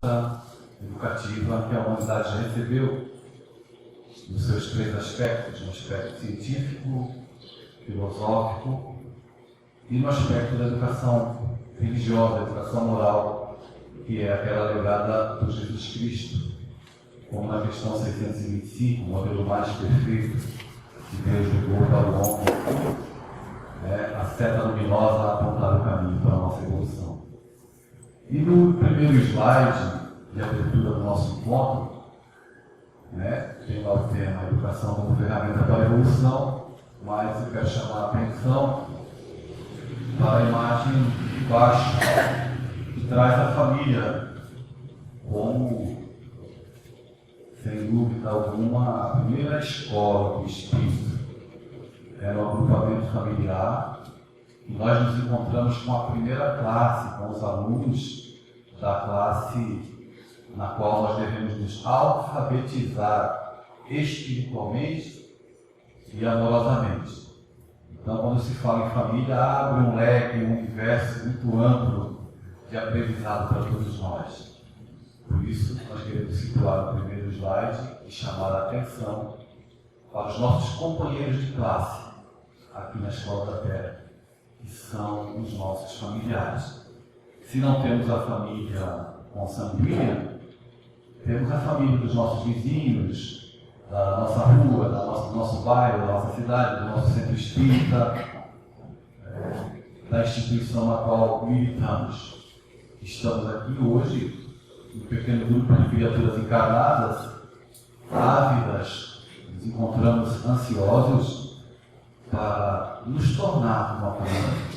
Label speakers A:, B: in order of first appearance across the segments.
A: educativa que a humanidade já recebeu nos seus três aspectos, no aspecto científico, filosófico e no aspecto da educação religiosa, da educação moral, que é aquela legada por Jesus Cristo, como na questão 625, o modelo mais perfeito que Deus ligou para o homem, a seta luminosa a apontar o caminho para a nossa evolução. E no primeiro slide de abertura do nosso encontro, tem lá o tema Educação como ferramenta para a evolução, mas eu quero chamar a atenção para a imagem de baixo, que traz a família como, sem dúvida alguma, a primeira escola do espírito. Era o agrupamento familiar, e nós nos encontramos com a primeira classe, com os alunos da classe na qual nós devemos nos alfabetizar espiritualmente e amorosamente. Então, quando se fala em família, abre um leque, um universo muito amplo de aprendizado para todos nós. Por isso, nós queremos situar no primeiro slide e chamar a atenção para os nossos companheiros de classe aqui na Escola da Terra, que são os nossos familiares. Se não temos a família consanguínea, temos a família dos nossos vizinhos, da nossa rua, do nosso bairro, da nossa cidade, do nosso centro espírita, da instituição na qual militamos. Estamos aqui hoje, um pequeno grupo de criaturas encarnadas, ávidas, nos encontramos ansiosos para nos tornar uma família.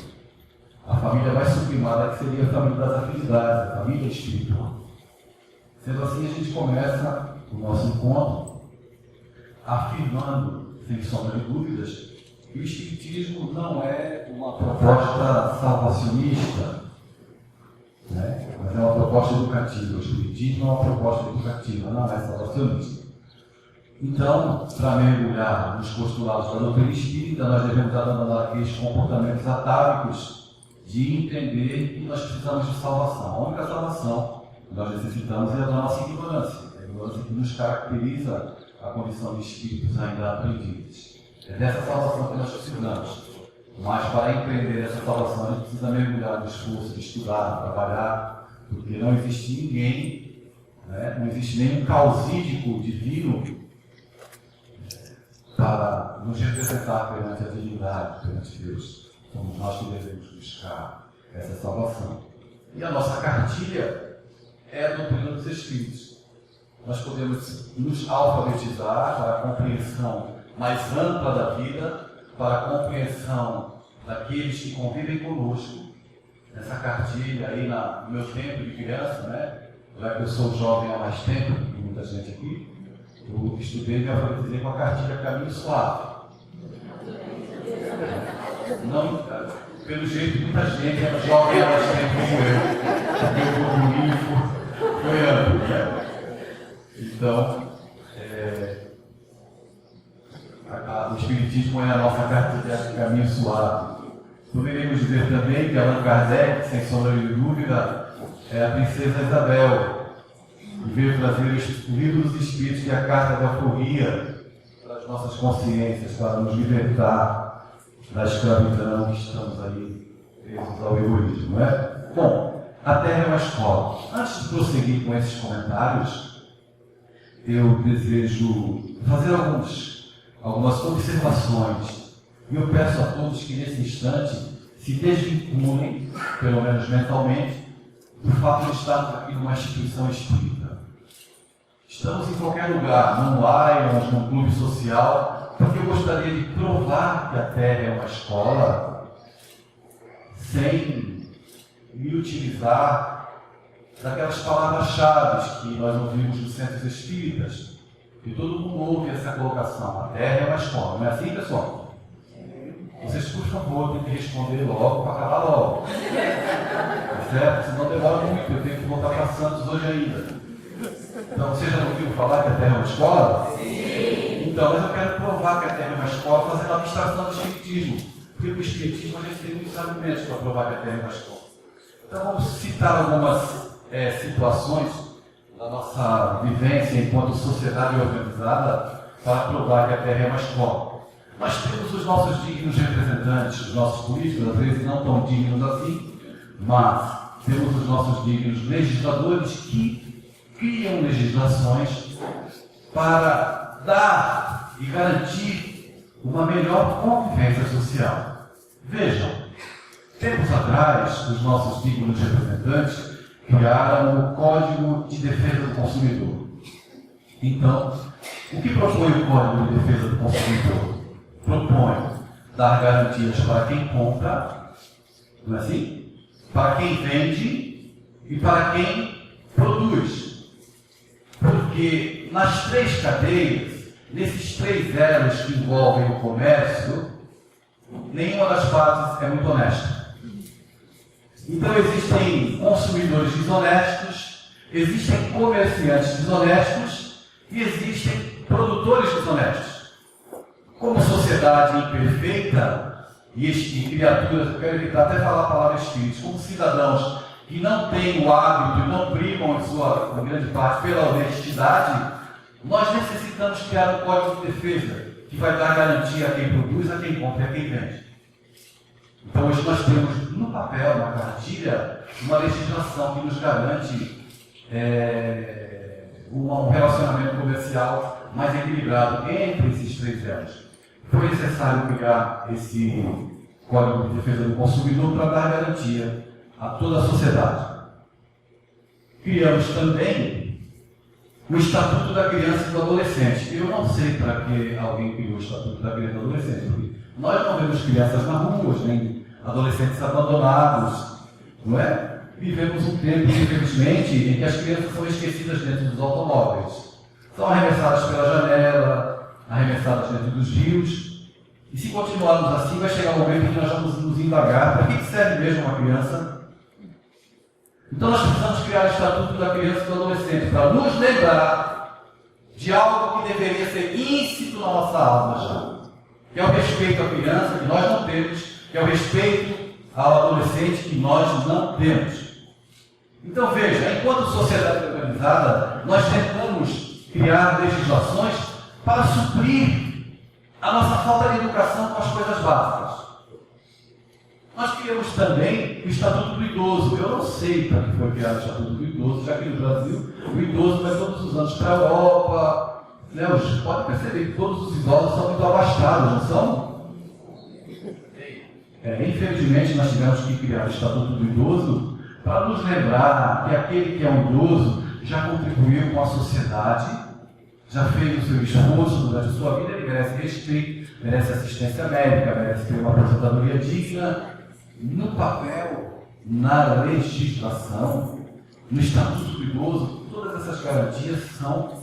A: A família mais sublimada que seria a família das afinidades, a família espiritual. Sendo assim, a gente começa o nosso encontro afirmando, sem sombra de dúvidas, que o Espiritismo não é uma proposta salvacionista, mas é uma proposta educativa. O Espiritismo é uma proposta educativa, não é salvacionista. Então, para mergulhar nos postulados da doutrina espírita, nós devemos abandonar aqueles comportamentos atávicos de entender que nós precisamos de salvação. A única salvação que nós necessitamos é a nossa ignorância, a ignorância que nos caracteriza a condição de espíritos ainda aprendidos. É dessa salvação que nós precisamos. Mas para empreender essa salvação, a gente precisa mergulhar no esforço de estudar, trabalhar, porque não existe ninguém, não existe nenhum causídico divino para nos representar perante a divindade, perante Deus. Somos nós que devemos buscar essa salvação. E a nossa cartilha é a doutrina dos Espíritos. Nós podemos nos alfabetizar para a compreensão mais ampla da vida, para a compreensão daqueles que convivem conosco. Essa cartilha aí no meu tempo de criança, já que eu sou jovem há mais tempo que muita gente aqui, eu estudei e me alfabetizei com a cartilha Caminho Suave. Não, pelo jeito, muita gente era jovem há mais tempo como eu. Meu foi amplo, Então, o Espiritismo é a nossa cartilha de Caminho Suave. Poderíamos dizer também que Allan Kardec, sem sombra de dúvida, é a princesa Isabel, que veio trazer o livro dos Espíritos e a carta da alforria para as nossas consciências, para nos libertar da escravidão que estamos aí presos ao egoísmo, Bom, a Terra é uma escola. Antes de prosseguir com esses comentários, eu desejo fazer algumas observações. E eu peço a todos que nesse instante se desvinculem, pelo menos mentalmente, do fato de estarmos aqui numa instituição espírita. Estamos em qualquer lugar, num Lions, num clube social, porque eu gostaria de provar que a Terra é uma escola sem me utilizar daquelas palavras-chave que nós ouvimos nos centros espíritas. E todo mundo ouve essa colocação: a Terra é uma escola. Não é assim, pessoal? Vocês, por favor, têm que responder logo para acabar logo. Certo? Senão demora muito, eu tenho que voltar para Santos hoje ainda. Então, vocês já ouviram falar que a Terra é uma escola? Sim. Então, mas eu quero provar que a Terra é uma escola fazendo a abstração do Espiritismo. Porque o Espiritismo, a gente tem muitos argumentos para provar que a Terra é uma escola. Então, vamos citar algumas situações da nossa vivência enquanto sociedade organizada para provar que a Terra é uma escola. Nós temos os nossos dignos representantes, os nossos políticos, às vezes não tão dignos assim, mas temos os nossos dignos legisladores que criam legislações para dar e garantir uma melhor convivência social. Vejam, tempos atrás, os nossos dignos representantes criaram o Código de Defesa do Consumidor. Então, o que propõe o Código de Defesa do Consumidor? Propõe dar garantias para quem compra, não é assim? Para quem vende e para quem produz. Porque nas três cadeias, nesses três elos que envolvem o comércio, nenhuma das partes é muito honesta. Então existem consumidores desonestos, existem comerciantes desonestos e existem produtores desonestos. Como sociedade imperfeita e criaturas, eu quero evitar até falar a palavra espíritos, como cidadãos que não têm o hábito e não primam em sua grande parte pela honestidade, nós necessitamos criar um código de defesa que vai dar garantia a quem produz, a quem compra e a quem vende. Então hoje nós temos no papel, na cartilha, uma legislação que nos garante um relacionamento comercial mais equilibrado entre esses três elos. Foi necessário criar esse Código de Defesa do Consumidor para dar garantia a toda a sociedade. Criamos também o Estatuto da Criança e do Adolescente. Eu não sei para que alguém criou o Estatuto da Criança e do Adolescente, porque nós não vemos crianças nas ruas, nem adolescentes abandonados, não é? Vivemos um tempo, infelizmente, em que as crianças são esquecidas dentro dos automóveis. São arremessadas pela janela, arremessadas dentro dos rios. E se continuarmos assim, vai chegar um momento em que nós vamos nos indagar para que serve mesmo uma criança. Então nós precisamos criar o Estatuto da Criança e do Adolescente para nos lembrar de algo que deveria ser íncito na nossa alma já, que é o respeito à criança, que nós não temos, que é o respeito ao adolescente, que nós não temos. Então veja, enquanto sociedade organizada, nós tentamos criar legislações para suprir a nossa falta de educação com as coisas básicas. Nós criamos também o Estatuto do Idoso. Eu não sei para que foi criado o Estatuto do Idoso, já que no Brasil o idoso vai todos os anos para a Europa. Né? Pode perceber que todos os idosos são muito abastados, não são? Infelizmente nós tivemos que criar o Estatuto do Idoso para nos lembrar que aquele que é um idoso já contribuiu com a sociedade, já fez o seu esforço durante a sua vida, ele merece respeito, merece assistência médica, merece ter uma aposentadoria digna. No papel, na legislação, no Estatuto do Idoso, todas essas garantias são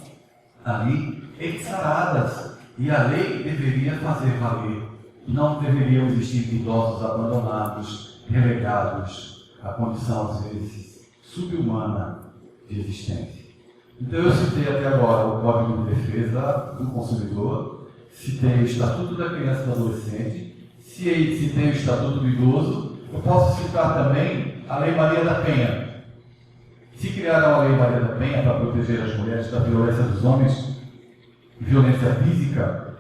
A: ali exaradas. E a lei deveria fazer valer. Não deveriam existir idosos abandonados, relegados à condição, às vezes, subhumana de existência. Então eu citei até agora o Código de Defesa do Consumidor, citei o Estatuto da Criança e do Adolescente, citei o Estatuto do Idoso, eu posso citar também a Lei Maria da Penha. Se criaram a Lei Maria da Penha para proteger as mulheres da violência dos homens, violência física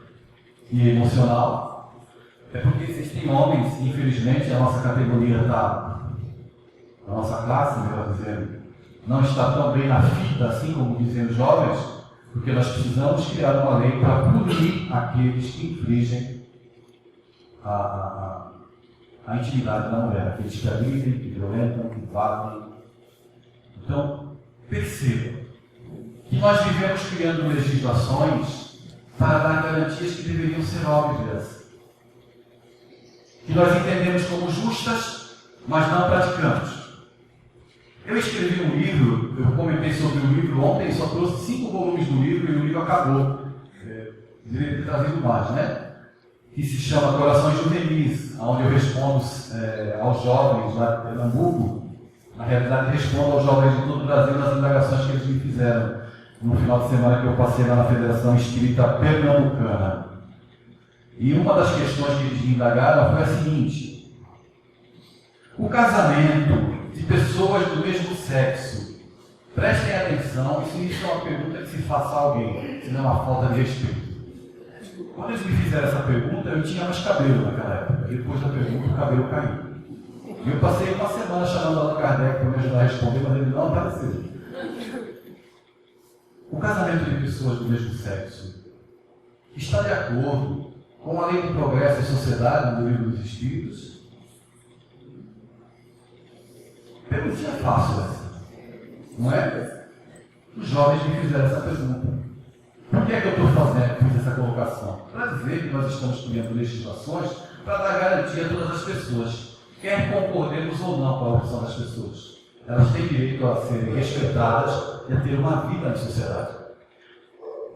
A: e emocional, é porque existem homens, infelizmente, a nossa categoria está, a nossa classe, melhor dizendo, não está tão bem na fita, assim como dizem os jovens, porque nós precisamos criar uma lei para punir aqueles que infringem a intimidade da mulher, aqueles que agridem, que violentam, que invadem. Então, perceba que nós vivemos criando legislações para dar garantias que deveriam ser óbvias, que nós entendemos como justas, mas não praticamos. Eu escrevi um livro, eu comentei sobre o livro ontem, só trouxe 5 volumes do livro e o livro acabou. Deveria ter trazido mais, né? Que se chama Corações Juvenis, onde eu respondo aos jovens lá de Pernambuco. Na realidade, respondo aos jovens de todo o Brasil nas indagações que eles me fizeram no final de semana que eu passei lá na Federação Espírita Pernambucana. E uma das questões que eles me indagaram foi a seguinte: o casamento de pessoas do mesmo sexo Prestem atenção, isso é uma pergunta que se faça a alguém, se não é uma falta de respeito. Quando eles me fizeram essa pergunta, eu tinha mais cabelo naquela época. Depois da pergunta, o cabelo caiu. E eu passei uma semana chamando Allan Kardec para me ajudar a responder, mas ele não apareceu. O casamento de pessoas do mesmo sexo está de acordo com a lei do progresso e sociedade do Livro dos Espíritos? Perguntinha fácil essa, não é? Os jovens me fizeram essa pergunta. Por que é que eu estou fazendo essa colocação? Para dizer que nós estamos criando legislações para dar garantia a todas as pessoas, quer concordemos ou não com a opção das pessoas. Elas têm direito a serem respeitadas e a ter uma vida na sociedade.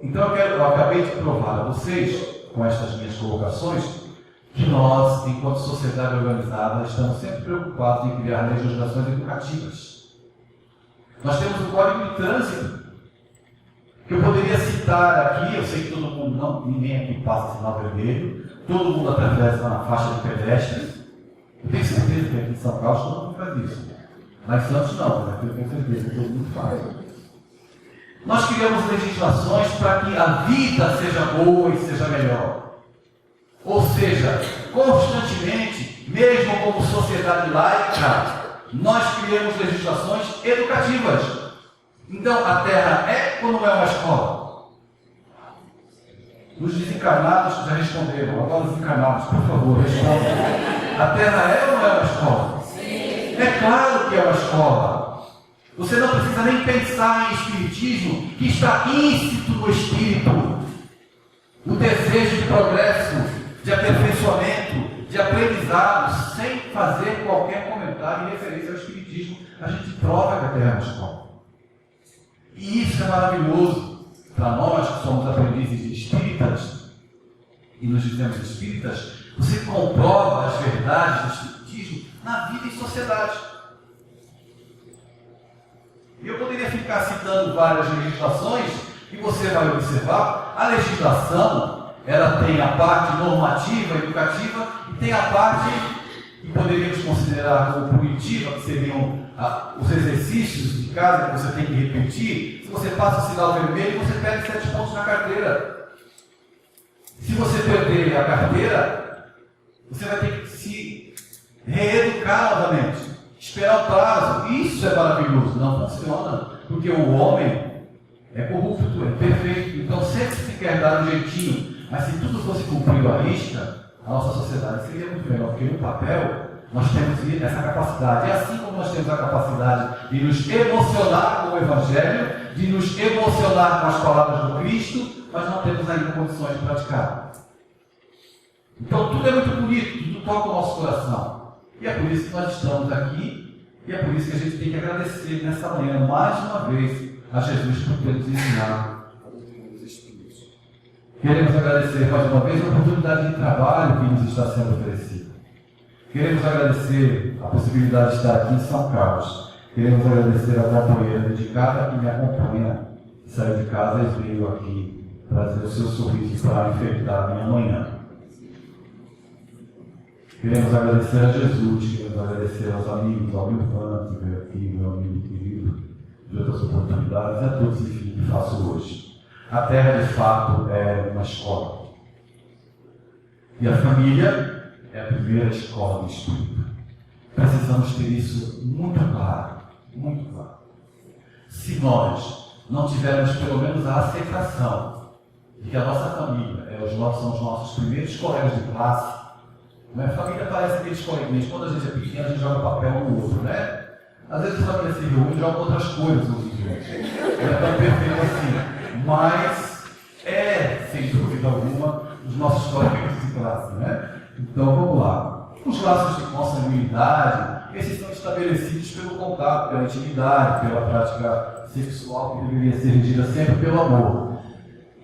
A: Então eu acabei de provar a vocês, com estas minhas colocações, que nós, enquanto sociedade organizada, estamos sempre preocupados em criar legislações educativas. Nós temos o Código de Trânsito, que eu poderia citar aqui. Eu sei que todo mundo, ninguém aqui passa sinal vermelho, todo mundo atravessa na faixa de pedestres. Eu tenho certeza que aqui em São Carlos todo mundo faz isso. Lá em Santos não, né? Eu tenho certeza que todo mundo faz. Nós criamos legislações para que a vida seja boa e seja melhor. Ou seja, constantemente, mesmo como sociedade laica, nós criamos legislações educativas. Então, a Terra é ou não é uma escola? Os desencarnados já responderam. Agora, os encarnados, por favor, respondam. A Terra é ou não é uma escola? Sim. É claro que é uma escola. Você não precisa nem pensar em espiritismo, que está íncito no espírito. O desejo de progresso, de aperfeiçoamento, de aprendizado, sem fazer qualquer comentário em referência ao espiritismo, a gente prova que a Terra é uma escola. E isso é maravilhoso para nós que somos aprendizes de espíritas e nos dizemos espíritas. Você comprova as verdades do espiritismo na vida e sociedade. E eu poderia ficar citando várias legislações e você vai observar. A legislação, ela tem a parte normativa, educativa, e tem a parte que poderíamos considerar como punitiva, que seriam os exercícios de casa que você tem que repetir. Se você passa o sinal vermelho, você perde 7 pontos na carteira. Se você perder a carteira, você vai ter que se reeducar novamente, esperar o prazo. Isso é maravilhoso. Não funciona, porque o homem é corrupto, é perfeito. Então sempre se quer dar um jeitinho. Mas se tudo fosse cumprido à risca, a nossa sociedade seria muito melhor, porque no papel nós temos essa capacidade. E assim como nós temos a capacidade de nos emocionar com o Evangelho, de nos emocionar com as palavras do Cristo, mas não temos ainda condições de praticar. Então tudo é muito bonito, tudo toca o nosso coração. E é por isso que nós estamos aqui, e é por isso que a gente tem que agradecer nessa manhã, mais uma vez, a Jesus por ter nos ensinado. Queremos agradecer mais uma vez a oportunidade de trabalho que nos está sendo oferecida. Queremos agradecer a possibilidade de estar aqui em São Carlos. Queremos agradecer a companheira dedicada que me acompanha, que saiu de casa e veio aqui trazer o seu sorriso para enfeitar a minha manhã. Queremos agradecer a Jesus, queremos agradecer aos amigos, ao Milvana, que veio aqui, meu amigo querido, de outras oportunidades, e a todos que faço hoje. A Terra, de fato, é uma escola. E a família é a primeira escola do Espírito. Precisamos ter isso muito claro, muito claro. Se nós não tivermos pelo menos a aceitação de que a nossa família são os nossos primeiros colegas de classe, a família parece aqueles coleguinhas, quando a gente é pequeno, a gente joga papel um no outro, né? Às vezes a família se reúne e joga outras coisas no vídeo. Não é tão perfeito assim. Mas sem dúvida alguma, os nossos colegas de classe, né? Então vamos lá. Os laços de consanguinidade, esses são estabelecidos pelo contato, pela intimidade, pela prática sexual que deveria ser regida sempre pelo amor.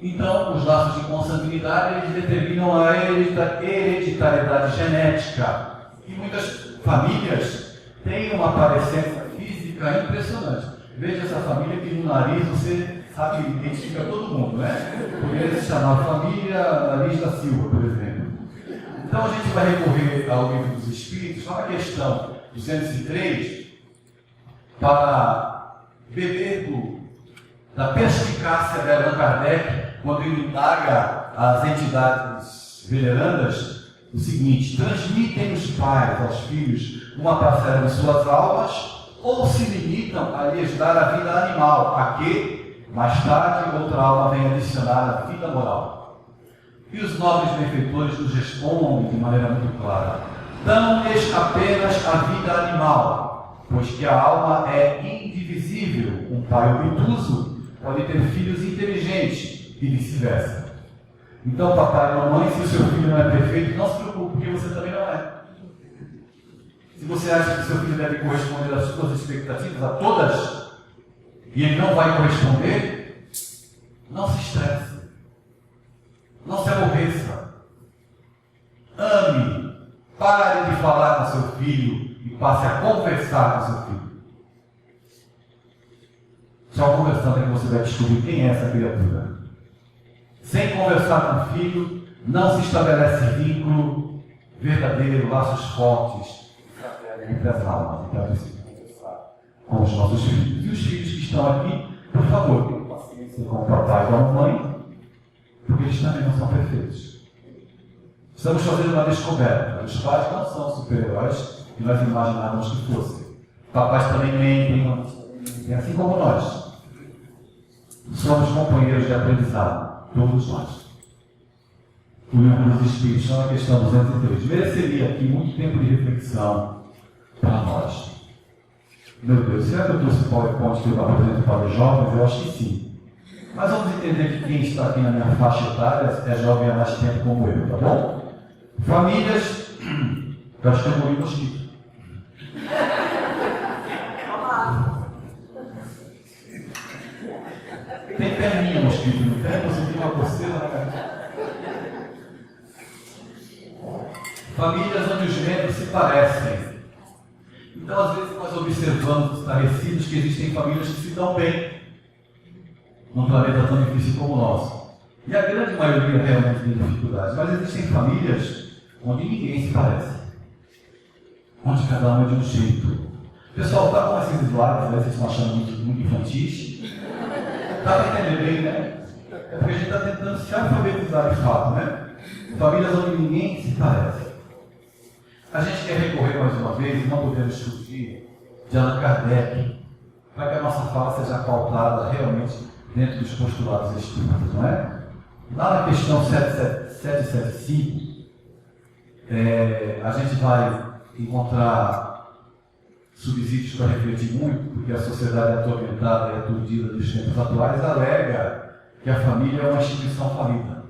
A: Então, os laços de consanguinidade, eles determinam a hereditariedade genética. E muitas famílias têm uma parecência física impressionante. Veja essa família que no nariz você sabe, identifica todo mundo, né? Poderia se chamar família Nariz da Silva, por exemplo. Então a gente vai recorrer ao Livro dos Espíritos, só na questão 203, para beber da perspicácia de Allan Kardec, quando ele indaga as entidades venerandas, o seguinte: transmitem os pais aos filhos uma parcela de suas almas ou se limitam a lhes dar a vida animal, a que, mais tarde, outra alma vem adicionar a vida moral? E os nobres benfeitores nos respondem de maneira muito clara: dão-lhes apenas a vida animal, pois que a alma é indivisível. Um pai obtuso pode ter filhos inteligentes e vice-versa. Então, papai e mamãe, se o seu filho não é perfeito, não se preocupe, porque você também não é. Se você acha que seu filho deve corresponder às suas expectativas, a todas, e ele não vai corresponder, não se estresse. Não se aborreça. Ame. Pare de falar com seu filho e passe a conversar com seu filho. Só conversando é que você vai descobrir quem é essa criatura. Sem conversar com o filho, não se estabelece vínculo verdadeiro, laços fortes entre as almas. Então, precisa conversar com os nossos filhos. E os filhos que estão aqui, por favor, tenham paciência com o papai e com a mamãe, porque eles também não são perfeitos. Estamos fazendo uma descoberta. Os pais não são super-heróis que nós imaginávamos que fossem. Papais também mentem, assim como nós. Somos companheiros de aprendizado, todos nós. O livro dos Espíritos, na questão 203, mereceria aqui muito tempo de reflexão para nós. Meu Deus, será que eu trouxe o PowerPoint que eu apresento para os jovens? Eu acho que sim. Mas vamos entender que quem está aqui na minha faixa etária é jovem há mais tempo como eu, tá bom? Famílias, eu acho que eu morri mosquito. Tem perninha mosquito, não tem? Você tem uma coceira na cara. Famílias onde os membros se parecem. Então, às vezes, nós observamos estarrecidos que existem famílias que se dão bem num planeta tão difícil como o nosso. E a grande maioria realmente tem dificuldades. Mas existem famílias onde ninguém se parece. Onde cada um é de um jeito. Pessoal, tá com esses slides, né? Vocês estão achando muito infantis? Dá para entender bem, né? É porque a gente está tentando se alfabetizar de fato, né? Famílias onde ninguém se parece. A gente quer recorrer mais uma vez, e não podemos fugir, de Allan Kardec, para que a nossa fala seja pautada realmente dentro dos postulados espíritas, não é? Lá na questão 775, a gente vai encontrar subsídios para refletir muito, porque a sociedade atormentada e aturdida dos tempos atuais alega que a família é uma instituição falida.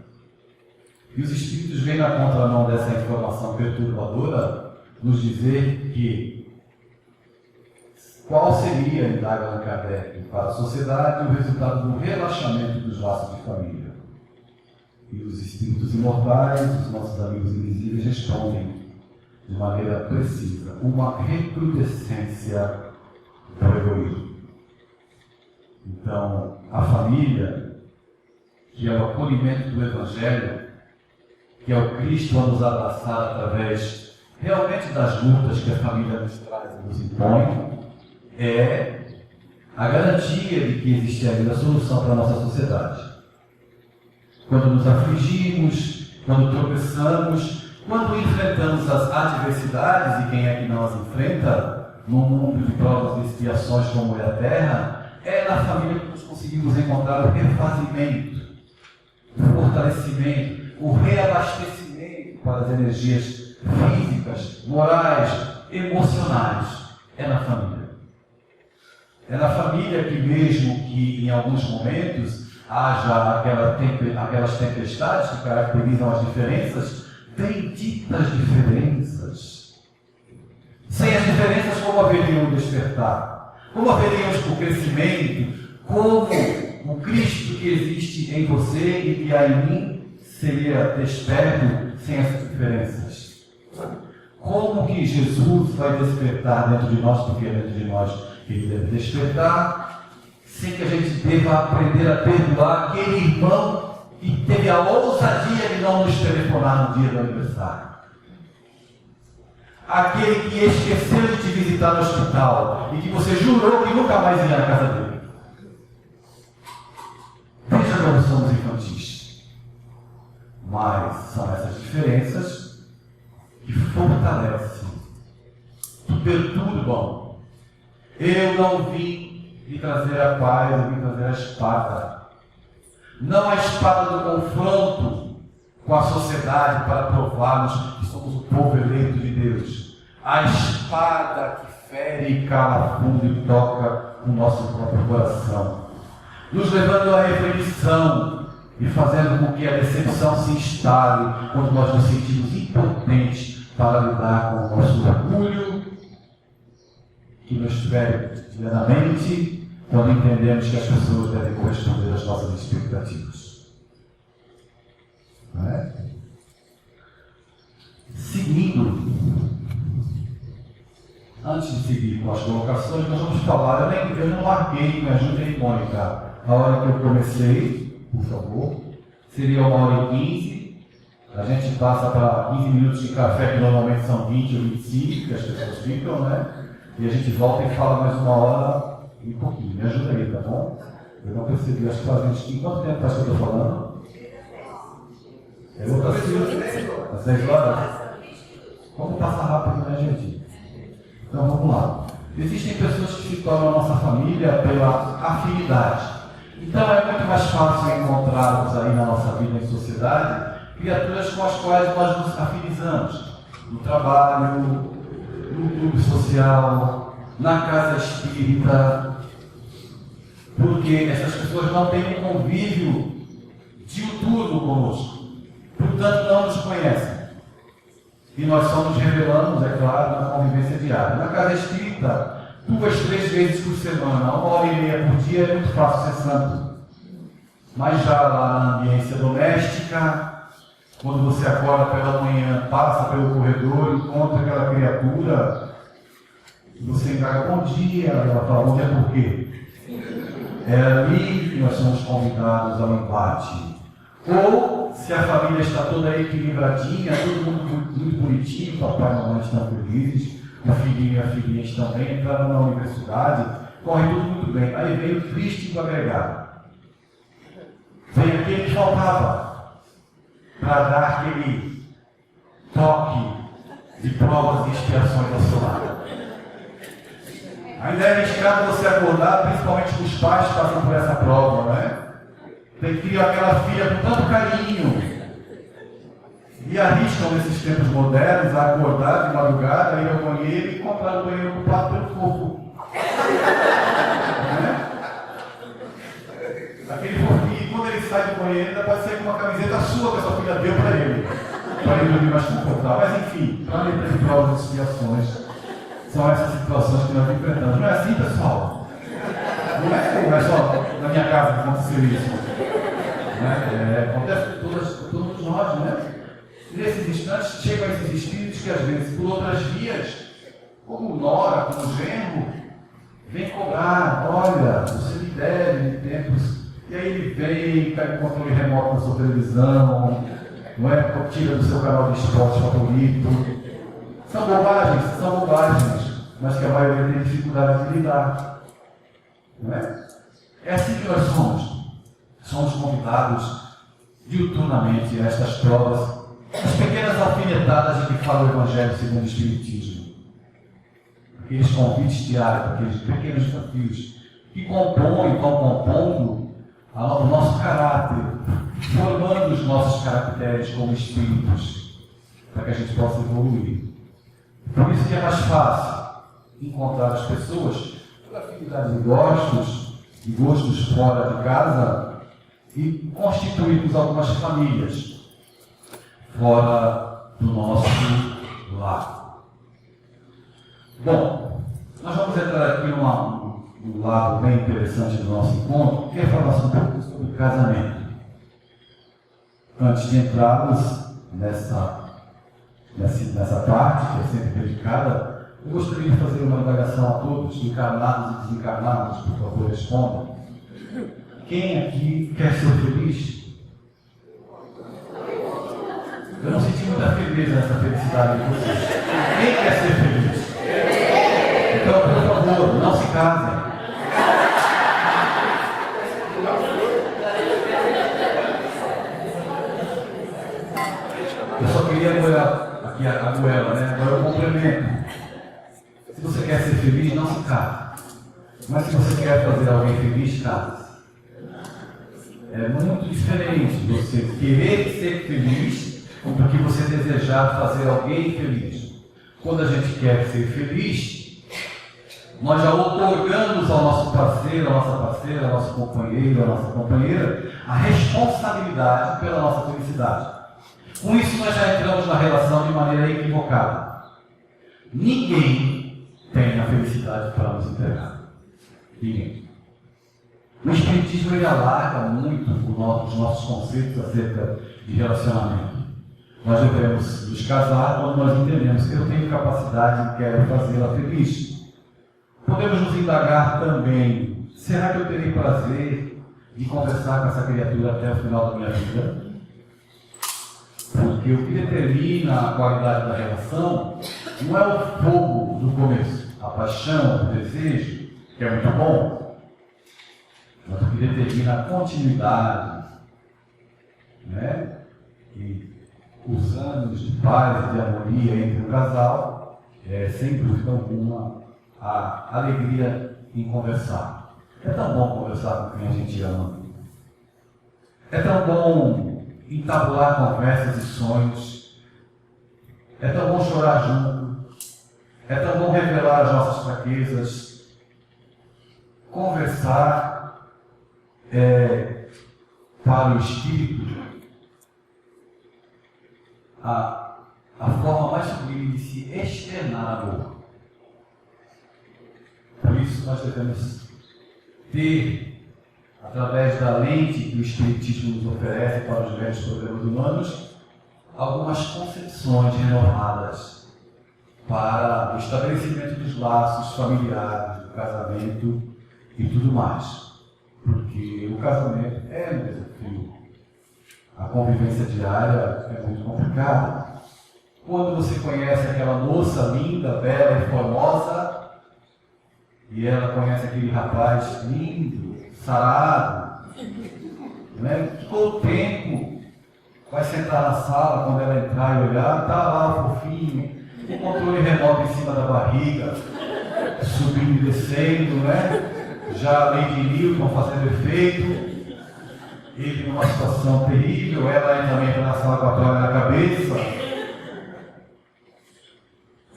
A: E os espíritos vêm na contramão dessa informação perturbadora nos dizer que qual seria, indaga Allan Kardec, para a sociedade o resultado do relaxamento dos laços de família. E os espíritos imortais, os nossos amigos invisíveis, respondem de maneira precisa: uma recrudescência do egoísmo. Então, a família, que é o acolhimento do Evangelho, que é o Cristo a nos abraçar através realmente das lutas que a família nos traz e nos impõe, é a garantia de que existe ainda a solução para a nossa sociedade. Quando nos afligimos, quando tropeçamos, quando enfrentamos as adversidades, e quem é que não as enfrenta, num mundo de provas e expiações como é a Terra, é na família que nós conseguimos encontrar o refazimento, o fortalecimento, o reabastecimento para as energias físicas, morais, emocionais. É na família. É na família que, mesmo que em alguns momentos haja aquelas tempestades que caracterizam as diferenças, benditas diferenças. Sem as diferenças, como haveria o despertar? Como haveríamos o crescimento? Como o Cristo que existe em você e que há em mim seria desperto sem essas diferenças? Como que Jesus vai despertar dentro de nós, porque dentro de nós ele deve despertar, sem que a gente deva aprender a perdoar aquele irmão que teve a ousadia de não nos telefonar no dia do aniversário? Aquele que esqueceu de te visitar no hospital e que você jurou que nunca mais ia na casa dele. Mas são essas diferenças que fortalecem, que perturbam. Eu não vim lhe trazer a paz, eu vim trazer a espada. Não a espada do confronto com a sociedade para provarmos que somos o povo eleito de Deus. A espada que fere e cala fundo e toca o nosso próprio coração, nos levando à reflexão e fazendo com que a decepção se instale quando nós nos sentimos impotentes para lidar com o nosso orgulho, que nos fere plenamente quando entendemos que as pessoas devem corresponder às nossas expectativas. Não é? Seguindo, antes de seguir com as colocações, nós vamos falar, eu não marquei, me ajudem, Mônica, a hora que eu comecei, por favor, seria 1h15, a gente passa para 15 minutos de café, que normalmente são 20 ou 25, que as pessoas ficam, né? E a gente volta e fala mais 1 hora e um pouquinho. Me ajuda aí, tá bom? Eu não percebi, acho que faz quanto tempo faz que eu estou falando? É outra às 6 horas? Como passa rápido, né, gente? Então vamos lá. Existem pessoas que se tornam a nossa família pela afinidade. Então é muito mais fácil encontrarmos aí na nossa vida em sociedade criaturas com as quais nós nos afinizamos. No trabalho, no clube social, na casa espírita. Porque essas pessoas não têm um convívio diuturno conosco. Portanto, não nos conhecem. E nós só nos revelamos, é claro, na convivência diária. Na casa espírita, 2, 3 vezes por semana, 1h30 por dia, é muito fácil ser santo. Mas já lá na ambiência doméstica, quando você acorda pela manhã, passa pelo corredor, encontra aquela criatura, e você encara bom dia, ela fala bom dia por quê? É ali que nós somos convidados ao embate. Ou, se a família está toda equilibradinha, todo mundo muito bonitinho, papai e mamãe estão felizes, o filhinho e a filhinha estão bem, entraram na universidade, corre tudo muito bem. Aí veio o triste agregado. Veio aquele que faltava para dar aquele toque de provas e expiações ao seu lado. Ainda é arriscado você acordar, principalmente os pais que passam por essa prova, não é? Tem que criar aquela filha com tanto carinho. E arriscam nesses tempos modernos a acordar de madrugada, ir ao banheiro e comprar o banheiro ocupado pelo fofo. Aquele fofinho, quando ele sai do banheiro, ainda pode ser com uma camiseta sua que a sua filha deu para ele dormir mais confortável. Mas enfim, planeta de provas e expiações, são essas situações que nós enfrentamos. Não é assim, pessoal? Não é só na minha casa que aconteceu isso. Acontece com todos nós, né? Nesses instantes chegam esses espíritos que às vezes, por outras vias, como Nora, como Genro, vem cobrar, olha, você me deve em tempos. E aí ele vem, cai no controle remoto da sua televisão, não é? Tira do seu canal de esporte favorito. São bobagens, mas que a maioria tem dificuldade de lidar. Não é? É assim que nós somos. Somos convidados diuturnamente a estas provas, as pequenas alfinetadas de que fala o Evangelho segundo o Espiritismo. Aqueles convites diários, aqueles pequenos desafios que estão compondo o nosso caráter, formando os nossos caracteres como espíritos, para que a gente possa evoluir. Por isso que é mais fácil encontrar as pessoas por afinidade de gostos fora de casa e constituirmos algumas famílias fora do nosso lar. Bom, nós vamos entrar aqui num lado bem interessante do nosso encontro, que é falar um pouco sobre casamento. Antes de entrarmos nessa parte, que é sempre dedicada, eu gostaria de fazer uma indagação a todos, encarnados e desencarnados, por favor, respondam. Quem aqui quer ser feliz? Eu não senti muita firmeza nessa felicidade de vocês. Quem quer ser feliz? Então, por favor, não se casem. seria aqui a goela, né? Agora eu complemento. Se você quer ser feliz, não se case. Mas se você quer fazer alguém feliz, case. É muito diferente você querer ser feliz do que você desejar fazer alguém feliz. Quando a gente quer ser feliz, nós já otorgamos ao nosso parceiro, à nossa parceira, ao nosso companheiro, à nossa companheira, a responsabilidade pela nossa felicidade. Com isso, nós já entramos na relação de maneira equivocada. Ninguém tem a felicidade para nos entregar. Ninguém. O Espiritismo ele alarga muito os nossos conceitos acerca de relacionamento. Nós devemos nos casar quando nós entendemos que eu tenho capacidade e quero fazê-la feliz. Podemos nos indagar também: será que eu terei prazer de conversar com essa criatura até o final da minha vida? Porque o que determina a qualidade da relação não é o fogo do começo, a paixão, o desejo, que é muito bom, mas o que determina a continuidade, né? E os anos de paz e de harmonia entre o casal é, sem dúvida alguma, a alegria em conversar. É tão bom conversar com quem a gente ama. É tão bom entabular conversas e sonhos. É tão bom chorar junto. É tão bom revelar as nossas fraquezas. Conversar para o espírito a forma mais sublime de se externar amor. Por isso nós devemos ter, através da lente que o Espiritismo nos oferece para os diversos problemas humanos, algumas concepções renovadas para o estabelecimento dos laços familiares, do casamento e tudo mais. Porque o casamento é um desafio. A convivência diária é muito complicada. Quando você conhece aquela moça linda, bela e formosa, e ela conhece aquele rapaz lindo, sarado, né? Todo o tempo vai sentar na sala, quando ela entrar e olhar, está lá o fofinho, o controle remoto em cima da barriga, subindo e descendo, né? Já a Lady Newton fazendo efeito. Ele numa situação terrível, ela também entra na sala com a toalha na cabeça.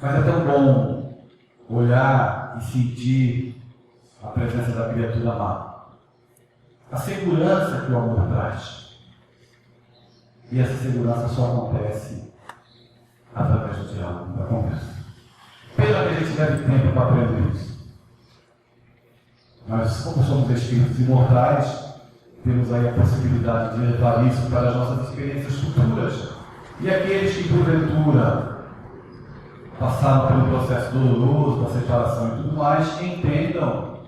A: Mas é tão bom olhar e sentir a presença da criatura amada. A segurança que o amor traz. E essa segurança só acontece através do diálogo, da conversa. Pena que a gente leve tempo para aprender isso. Mas como somos espíritos imortais, temos aí a possibilidade de levar isso para as nossas experiências futuras. E aqueles que, porventura, passaram pelo processo doloroso da separação e tudo mais, entendam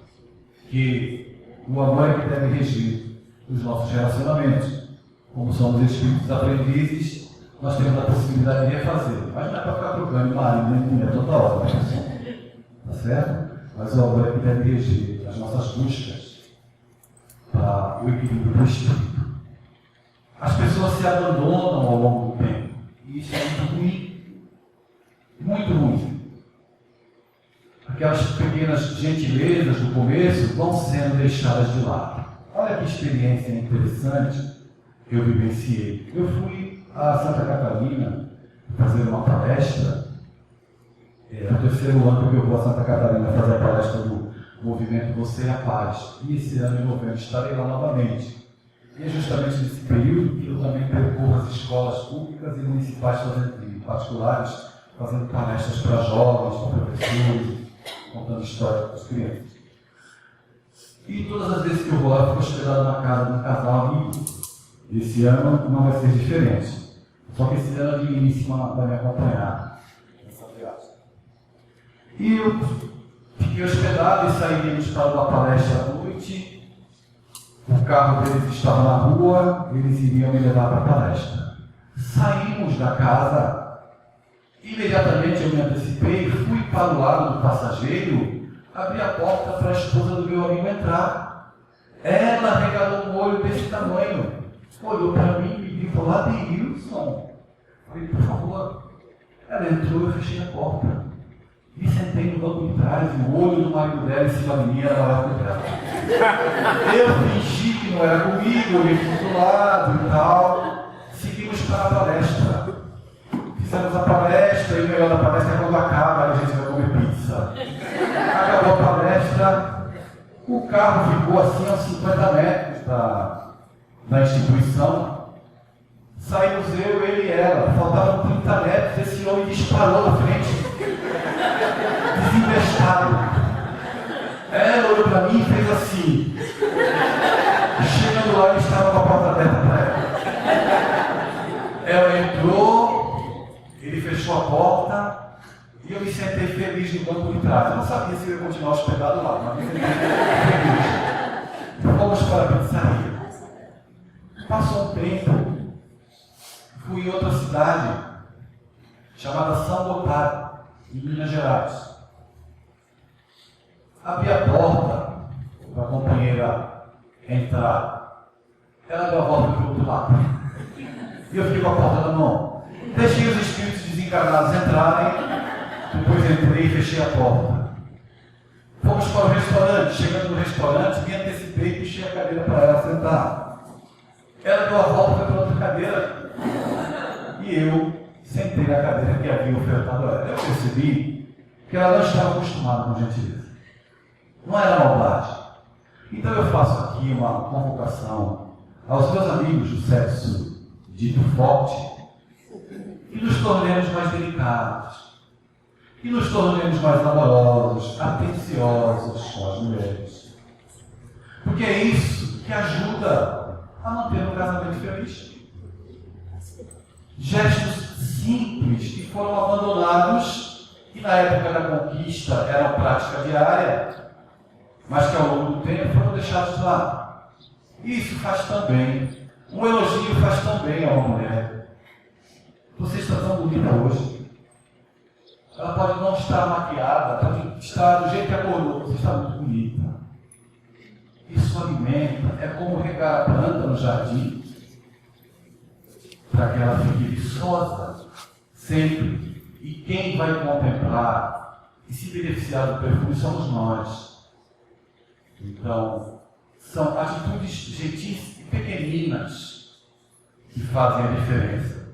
A: que o amor é que deve regir os nossos relacionamentos. Como somos espíritos aprendizes, nós temos a possibilidade de refazer. Mas não é para ficar trocando marido nem mulher toda hora, né? Tá certo? Mas o amor é que deve regir as nossas buscas para o equilíbrio do espírito. As pessoas se abandonam ao longo do tempo. E isso é muito ruim. Muito ruim. Aquelas pequenas gentilezas do começo vão sendo deixadas de lado. Olha que experiência interessante que eu vivenciei. Eu fui a Santa Catarina fazer uma palestra. É o terceiro ano que eu vou a Santa Catarina fazer a palestra do Movimento Você e a Paz. E esse ano, em novembro, estarei lá novamente. E é justamente nesse período que eu também percorro as escolas públicas e municipais e particulares, fazendo palestras para jovens, para professores, contando histórias para as crianças. E todas as vezes que eu vou lá, eu fico hospedado na casa de um casal amigo. Esse ano não vai ser diferente. Só que esse ano a digníssima vai me acompanhar nessa viagem. E eu fiquei hospedado e saímos para uma palestra à noite. O carro deles estava na rua, eles iriam me levar para a palestra. Saímos da casa, imediatamente eu me antecipei, fui para o lado do passageiro, abri a porta para a esposa do meu amigo entrar. Ela regalou um olho desse tamanho, olhou para mim e me falou: Adeilson, Falei, por favor. Ela entrou, eu fechei a porta. Me sentei no banco de trás e o olho do marido dela em cima de mim era maior que o dela. Eu fingi que não era comigo, olhei do lado e tal. Seguimos para a palestra. Fizemos a palestra e o melhor da palestra é quando acaba, a gente vai comer pizza. Acabou a palestra, o carro ficou assim a 50 metros da instituição. Saímos eu, ele e ela, faltavam 30 metros, esse homem disparou na frente, desinvestado. Ela olhou para mim e fez assim. Chegando lá, ele estava com a porta aberta para ela. Ela entrou, ele fechou a porta e eu me sentei feliz no banco de trás. Eu não sabia se eu ia continuar hospedado lá, mas me sentei feliz. Fomos para a pizzaria. Passou um tempo. Fui em outra cidade, chamada São Gotardo, em Minas Gerais. Abri a porta para a companheira entrar. Ela deu a volta para o outro lado. E eu fiquei com a porta na mão. Deixei os espíritos desencarnados entrarem, depois entrei e fechei a porta. Fomos para o restaurante. Chegando no restaurante, me antecipei e puxei a cadeira para ela sentar. Ela deu a volta para outra cadeira. E eu sentei na cadeira que havia ofertado a ela. Eu percebi que ela não estava acostumada com gentileza. Não era maldade. Então eu faço aqui uma convocação aos meus amigos do sexo dito forte, que nos tornemos mais delicados, que nos tornemos mais amorosos, atenciosos com as mulheres. Porque é isso que ajuda a manter um casamento feliz. Gestos simples que foram abandonados, que na época da conquista eram prática diária, mas que ao longo do tempo foram deixados de lado. Isso faz também, um elogio faz também a uma mulher. Você está tão bonita hoje. Ela pode não estar maquiada, pode estar do jeito que acordou, você está muito bonita. Isso alimenta, é como regar a planta no jardim, para que ela fique viçosa sempre. E quem vai contemplar e se beneficiar do perfume somos nós. Então, são atitudes gentis e pequeninas que fazem a diferença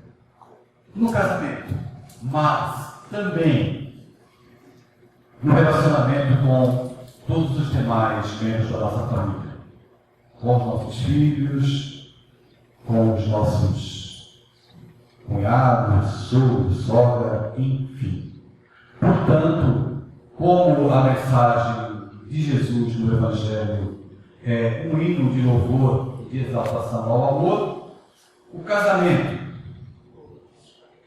A: no casamento, mas também no relacionamento com todos os demais membros da nossa família, com os nossos filhos, com os nossos cunhados, sogro, sogra, enfim. Portanto, como a mensagem de Jesus no Evangelho é um hino de louvor e de exaltação ao amor, o casamento,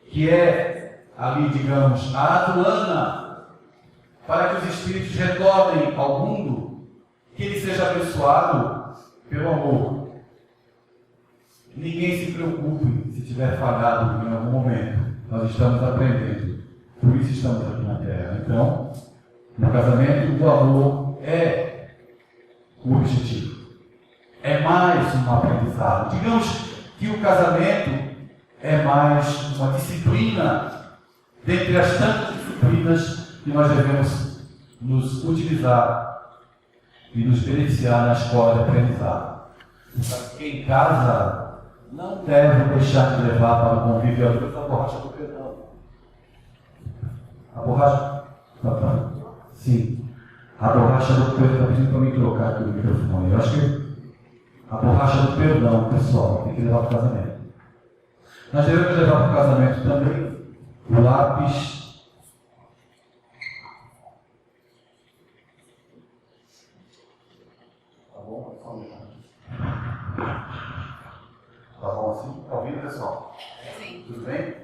A: que é ali, digamos, a aduana para que os espíritos retornem ao mundo, que ele seja abençoado pelo amor. Ninguém se preocupe se tiver falhado em algum momento. Nós estamos aprendendo. Por isso estamos aqui na Terra. Então, no casamento, o amor é o objetivo. É mais um aprendizado. Digamos que o casamento é mais uma disciplina dentre as tantas disciplinas que nós devemos nos utilizar e nos beneficiar na escola de aprendizado. Quem casa não deve deixar de levar para o convívio a borracha do perdão. A borracha? Sim. A borracha do perdão. Está pedindo para mim trocar aqui o microfone. Eu acho que a borracha do perdão, pessoal, tem que levar para o casamento. Nós devemos levar para o casamento também o lápis. Tá bom? Só um minuto. Tá bom assim? Está ouvindo, pessoal? Sim. Tudo bem?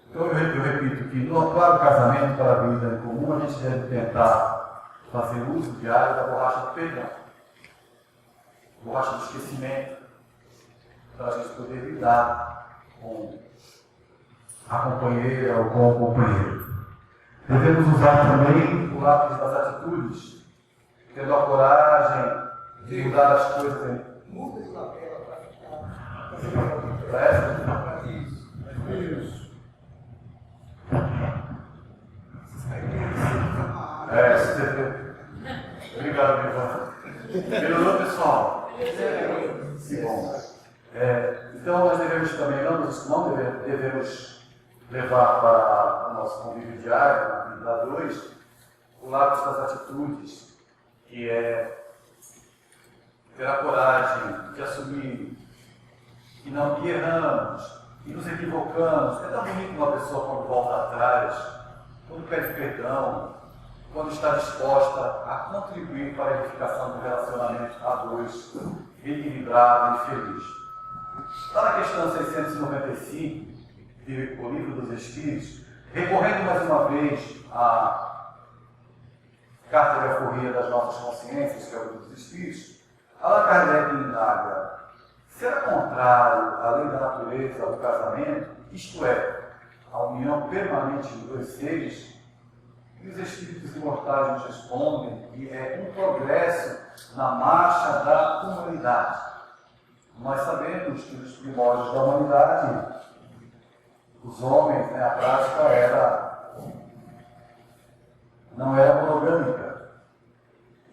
A: Então eu repito que para o casamento, para a vida em comum, a gente deve tentar fazer uso diário da borracha do perdão. Borracha do esquecimento, para a gente poder lidar com a companheira ou com o companheiro. Devemos usar também o lápis das atitudes, tendo a coragem de mudar as coisas. Muda esse lapela para ficar. Presta? Isso. não devemos levar para o nosso convívio diário, na vida a dois, o lado das atitudes, que é ter a coragem de assumir que não que erramos, que nos equivocamos. É tão bonito uma pessoa quando volta atrás, quando pede perdão, quando está disposta a contribuir para a edificação do relacionamento a dois, equilibrado e feliz. Está na questão 695, do Livro dos Espíritos, recorrendo mais uma vez à Carta de Alforria das Nossas Consciências, que é o Livro dos Espíritos, Allan Kardec indaga: será contrário à lei da natureza do casamento, isto é, a união permanente de dois seres? E os espíritos imortais nos respondem que é um progresso na marcha da humanidade. Nós sabemos que nos primórdios da humanidade, os homens, a prática não era monogâmica.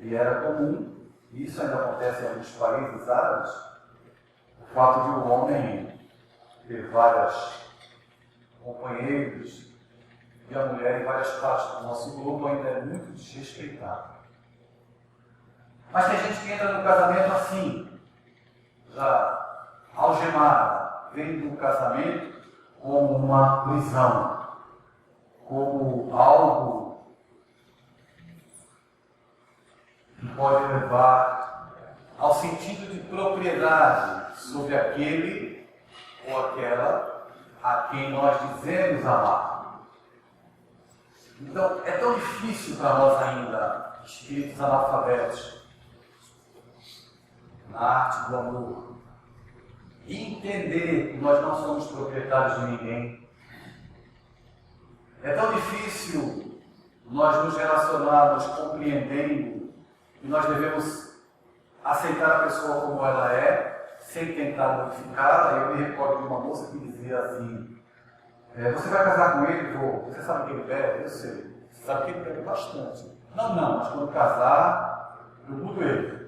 A: E era comum, e isso ainda acontece em alguns países árabes, o fato de o homem ter várias companheiros e a mulher em várias partes do nosso globo ainda é muito desrespeitado. Mas tem gente que entra no casamento assim, já algemada, vendo o casamento como uma prisão, como algo que pode levar ao sentido de propriedade sobre aquele ou aquela a quem nós dizemos amar. Então, é tão difícil para nós ainda, espíritos analfabetos, na arte do amor, entender que nós não somos proprietários de ninguém. É tão difícil nós nos relacionarmos compreendendo que nós devemos aceitar a pessoa como ela é, sem tentar modificá-la. Eu me recordo de uma moça que dizia assim: você vai casar com ele, vô? Você sabe que ele bebe? Eu sei. Você sabe que ele bebe bastante. Não, mas quando casar, eu mudo ele.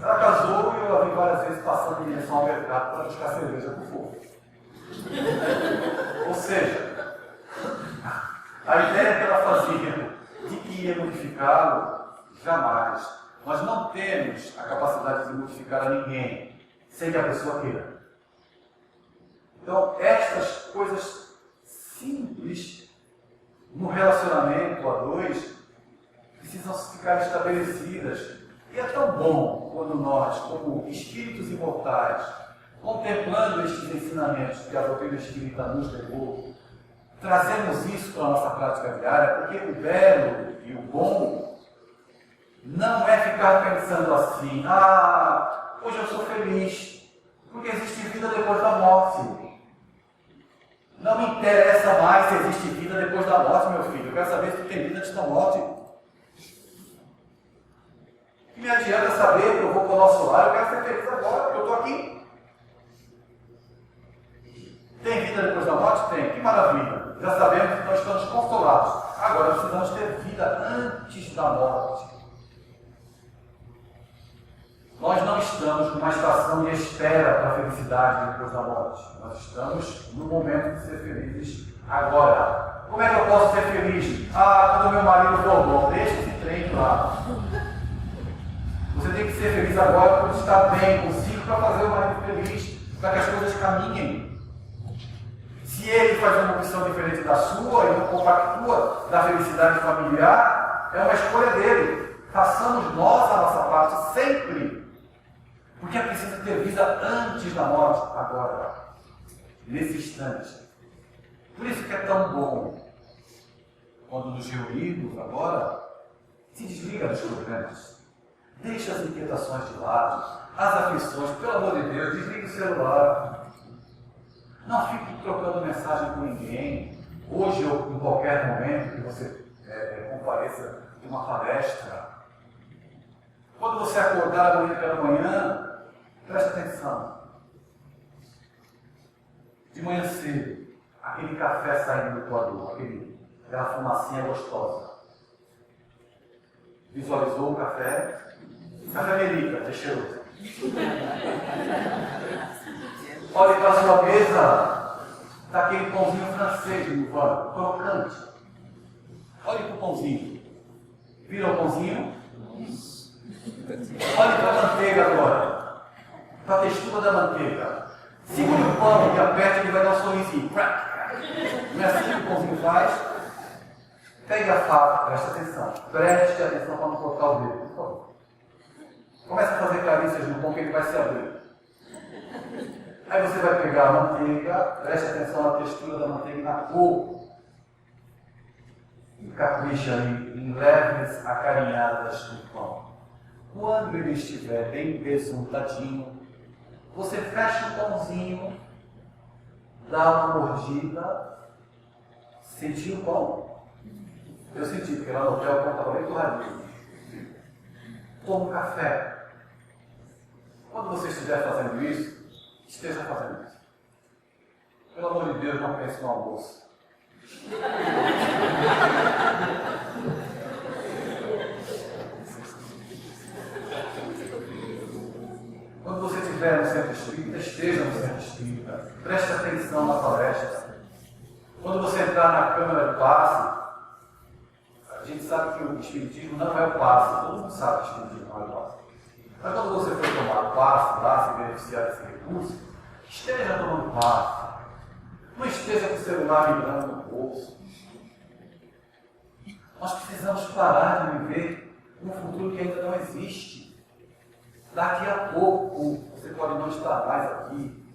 A: Ela casou e eu a vi várias vezes passando em direção ao mercado para buscar cerveja com fogo. Ou seja, a ideia que ela fazia de que ia modificá-lo, jamais. Nós não temos a capacidade de modificar a ninguém sem que a pessoa queira. Então, estas coisas simples no relacionamento a dois precisam ficar estabelecidas. E é tão bom quando nós, como espíritos imortais, contemplando estes ensinamentos que a doutrina espírita nos legou, trazemos isso para a nossa prática diária, porque o belo e o bom não é ficar pensando assim: hoje eu sou feliz, porque existe vida depois da morte. Não me interessa mais se existe vida depois da morte, meu filho. Eu quero saber se tem vida antes da morte. E me adianta saber que eu vou para o nosso lar, eu quero ser feliz agora, porque eu estou aqui. Tem vida depois da morte? Tem. Que maravilha. Já sabemos que nós estamos consolados. Agora precisamos ter vida antes da morte. Nós não estamos numa estação de espera para a felicidade depois da morte. Nós estamos no momento de ser felizes agora. Como é que eu posso ser feliz? Quando meu marido for bom, deixa esse trem lá. Você tem que ser feliz agora quando está bem consigo para fazer o marido feliz, para que as coisas caminhem. Se ele faz uma opção diferente da sua e não compactua da felicidade familiar, é uma escolha dele. Façamos nós a nossa parte sempre. Porque é preciso ter vida antes da morte, agora, nesse instante. Por isso que é tão bom, quando nos reunimos agora, se desliga dos problemas. Deixa as inquietações de lado, as aflições, pelo amor de Deus, desliga o celular. Não fique trocando mensagem com ninguém. Hoje ou em qualquer momento que você compareça de uma palestra. Quando você acordar amanhã pela manhã, preste atenção. De manhã cedo, aquele café saindo do coador, aquela fumacinha gostosa. Visualizou o café? Café Merica, é cheiroso. Olhe para a sua mesa, está aquele pãozinho francês no pão, crocante. Olhe para o pãozinho. Vira o pãozinho. Olhe para a manteiga agora. Para a textura da manteiga. Segure o pão e aperte, ele vai dar um sorrisinho. Não é assim que o pãozinho faz? Pegue a faca, preste atenção. Preste atenção para não cortar o dedo, por favor. Comece a fazer carícias no pão que ele vai se abrir. Aí você vai pegar a manteiga, preste atenção na textura da manteiga e na cor. E capricha aí em leves acarinhadas no pão. Quando ele estiver bem besuntadinho, você fecha o pãozinho, dá uma mordida, sentiu o pão? Eu senti, porque lá no hotel o pão estava bem torradinho. Toma um café. Quando você estiver fazendo isso, esteja fazendo isso. Pelo amor de Deus, não pense no almoço. Quando você estiver no centro espírita, esteja no centro espírita. Preste atenção na palestra. Quando você entrar na câmara de passe, a gente sabe que o espiritismo não é o passe. Todo mundo sabe que o espiritismo não é o passe. Mas quando você for tomar o passe, lá se beneficiar desse recurso, esteja tomando passe. Não esteja com o celular vibrando no bolso. Nós precisamos parar de viver um futuro que ainda não existe. Daqui a pouco, você pode não estar mais aqui.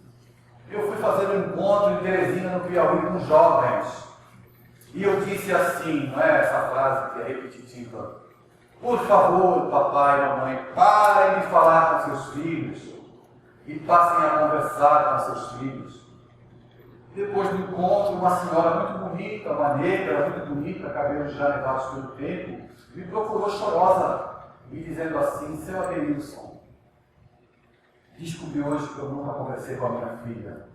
A: Eu fui fazer um encontro em Teresina, no Piauí, com jovens. E eu disse assim, não é essa frase que é repetitiva. Por favor, papai e mamãe, parem de falar com seus filhos e passem a conversar com seus filhos. Depois do encontro, uma senhora muito bonita, uma negra muito bonita, cabelos já levados pelo tempo, me procurou chorosa, me dizendo assim: seu Adelilson, descobri hoje que eu nunca conversei com a minha filha.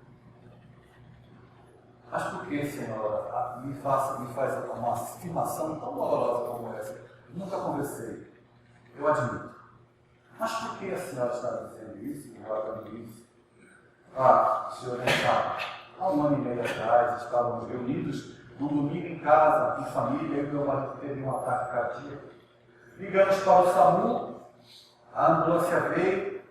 A: Mas por que, senhora, me faz uma afirmação tão dolorosa como essa? Nunca conversei. Eu admito. Mas por que a senhora está dizendo isso? Ah, o senhor nem sabe. Há um ano e meio atrás, estávamos reunidos num domingo em casa, em família, eu e meu marido teve um ataque cardíaco. Ligamos para o SAMU, a ambulância veio,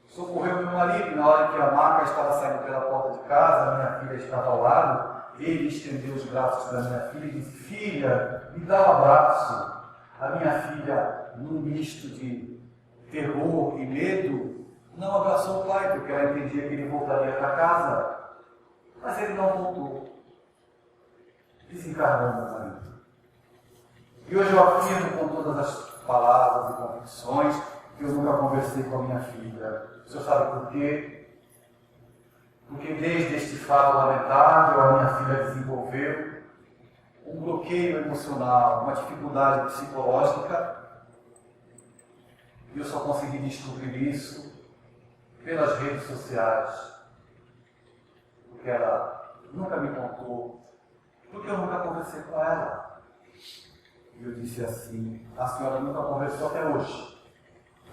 A: socorreu meu marido. Na hora que a maca estava saindo pela porta de casa, a minha filha estava ao lado, ele estendeu os braços da minha filha e disse: filha, me dá um abraço. A minha filha, num misto de terror e medo, não abraçou o pai, porque ela entendia que ele voltaria para casa. Mas ele não voltou. Desencarnou meu marido. E hoje eu afirmo com todas as palavras e convicções que eu nunca conversei com a minha filha. O senhor sabe por quê? Porque desde este fato lamentável, a minha filha desenvolveu um bloqueio emocional, uma dificuldade psicológica. E eu só consegui descobrir isso pelas redes sociais. Porque ela nunca me contou, porque eu nunca conversei com ela. E eu disse assim: a senhora nunca conversou até hoje.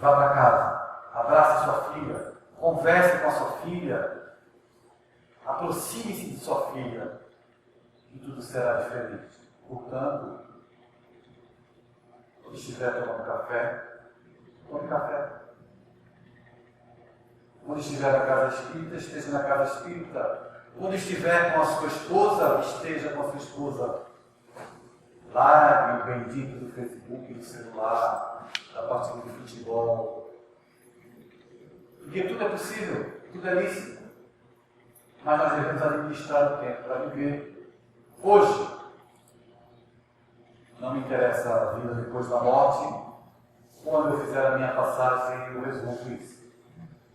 A: Vá para casa, abrace sua filha, converse com a sua filha, aproxime-se de sua filha, e tudo será diferente. Portanto, quando estiver tomando café, tome café. Quando estiver na casa espírita, esteja na casa espírita. Quando estiver com a sua esposa, esteja com a sua esposa. Largue o bendito do Facebook, do celular, da partida de futebol. Porque tudo é possível, tudo é lícito. Mas nós devemos administrar o tempo para viver. Hoje, não me interessa a vida depois da morte. Quando eu fizer a minha passagem, eu resolvo isso.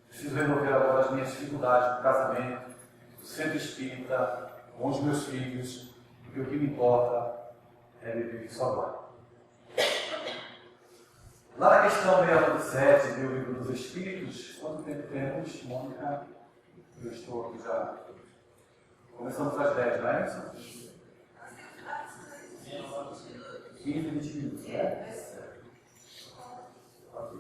A: Preciso resolver agora as minhas dificuldades no casamento, no centro espírita, com os meus filhos, porque o que me importa é viver isso agora. Lá na questão 697 do Livro dos Espíritos, quanto tempo temos, Mônica? Eu estou aqui já. Começamos às 10, não é isso? 15, 20 minutos, né? Ok.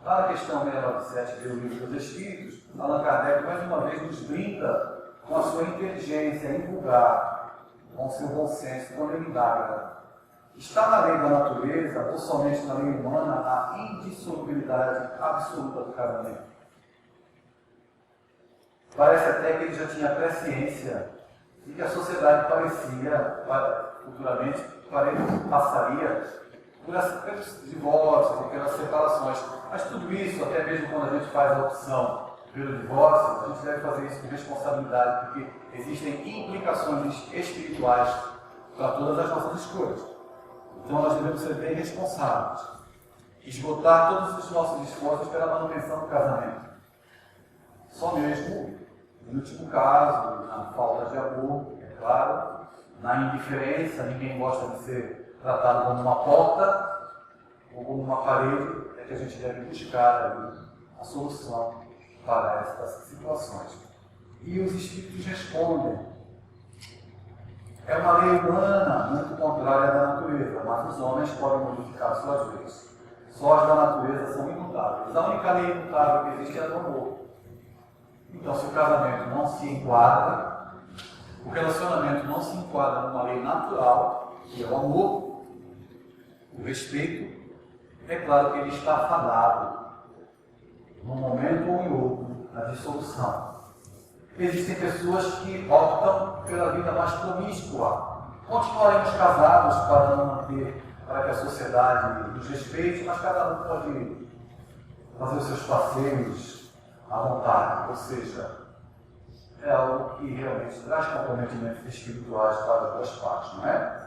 A: Lá na questão 697 do Livro dos Espíritos, Allan Kardec mais uma vez nos brinda com a sua inteligência invulgar, com o seu bom senso, quando ele indaga: está na lei da natureza, ou somente na lei humana, a indissolubilidade absoluta do casamento? Parece até que ele já tinha presciência de que a sociedade futuramente, passaria pelos divórcios e pelas separações. Mas tudo isso, até mesmo quando a gente faz a opção pelo divórcio, a gente deve fazer isso com responsabilidade, porque existem implicações espirituais para todas as nossas escolhas. Então nós devemos ser bem responsáveis. Esgotar todos os nossos esforços pela manutenção do casamento. Só mesmo, no último caso, na falta de amor, é claro, na indiferença, ninguém gosta de ser tratado como uma porta ou como uma parede, é que a gente deve buscar ali a solução para estas situações. E os espíritos respondem. É uma lei humana muito contrária da natureza, mas os homens podem modificar suas leis. Só as da natureza são imutáveis. A única lei imutável que existe é a do amor. Então, se o casamento não se enquadra, o relacionamento não se enquadra numa lei natural, que é o amor, o respeito, é claro que ele está fadado, num momento ou em outro, na dissolução. Existem pessoas que optam pela vida mais promíscua. Continuaremos casados para não manter, para que a sociedade nos respeite, mas cada um pode fazer os seus passeios à vontade, ou seja, é algo que realmente traz comprometimentos espirituais para as duas partes, não é?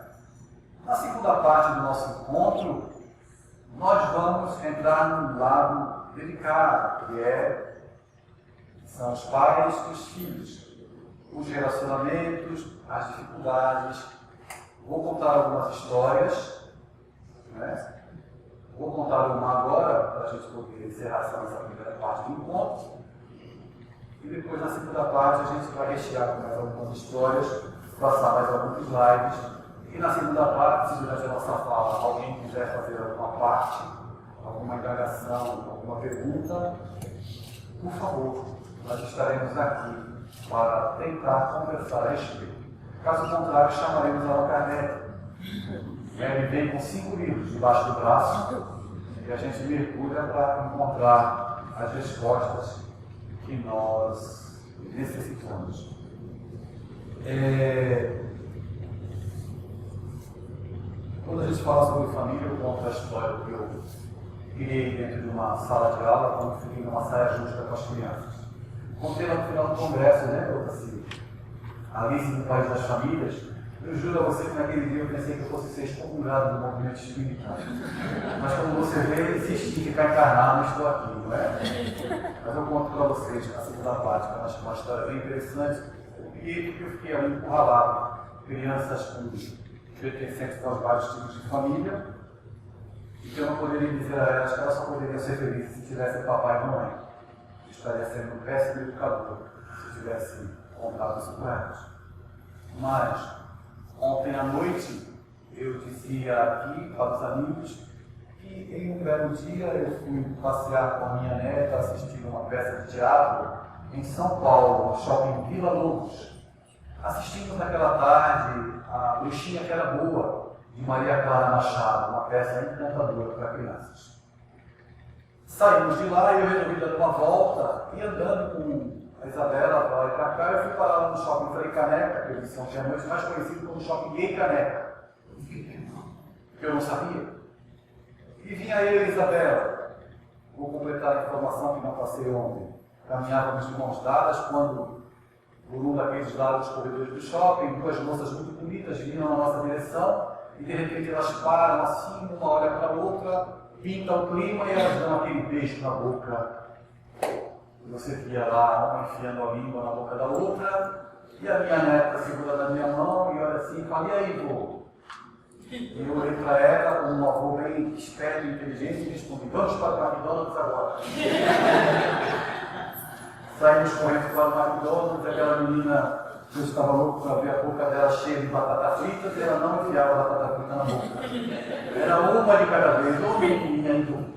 A: Na segunda parte do nosso encontro, nós vamos entrar num lado delicado, que são os pais e os filhos, os relacionamentos, as dificuldades. Vou contar algumas histórias, né? Vou contar uma agora, para a gente poder encerrar essa primeira parte do encontro. E depois, na segunda parte, a gente vai rechear com mais algumas histórias, passar mais alguns slides. E na segunda parte, se durante a nossa fala alguém quiser fazer alguma parte, alguma indagação, alguma pergunta, por favor, nós estaremos aqui para tentar conversar a respeito. Caso contrário, chamaremos Allan Kardec. Ele vem com 5 livros debaixo do braço e a gente mergulha para encontrar as respostas que nós necessitamos. Quando a gente fala sobre família, eu conto a história que eu criei dentro de uma sala de aula quando fui numa saia justa com as crianças. Contei lá no final do congresso, né, Alice no País das Famílias. Eu juro a você que naquele dia eu pensei que eu fosse ser excomungado do movimento espírita. Mas como você vê, eu insisti em ficar encarnado e estou aqui, não é? Mas eu conto para vocês a segunda parte, que é uma história bem interessante. Porque eu fiquei ali encurralado. Crianças com pertencentes aos vários tipos de família, e que eu não poderia dizer a elas que elas só poderiam ser felizes se tivessem papai e mamãe. Eu estaria sendo um péssimo educador se tivesse contado isso para elas. Mas, ontem à noite, eu dizia aqui para os amigos que em um belo dia eu fui passear com a minha neta, assistindo uma peça de teatro em São Paulo, no shopping Vila Lobos. Assistimos naquela tarde a Bruxinha que era boa, de Maria Clara Machado, uma peça encantadora para crianças. Saímos de lá e eu resolvi dar uma volta e andando com a Isabela para lá e para cá, eu fui parar no shopping Frei Caneca, que eu disse ontem à noite, mais conhecido como shopping Gay Caneca, que eu não sabia. E vinha eu e a Isabela, vou completar a informação que não passei ontem. Caminhávamos de mãos dadas quando, por um daqueles largos corredores do shopping, 2 moças muito bonitas vinham na nossa direção e de repente elas param assim, uma olha para a outra, pintam o clima e elas dão aquele beijo na boca. Você via lá uma enfiando a língua na boca da outra e a minha neta segurando a minha mão e olha assim e fala: e aí, vô? E eu olhei para ela com um avô bem esperto e inteligente e respondi: vamos para o McDonald's agora. Saímos correndo para o McDonald's, aquela menina, eu estava louco para ver a boca dela cheia de batata frita e ela não enfiava batata frita na boca. Era uma de cada vez, ou menininha educada,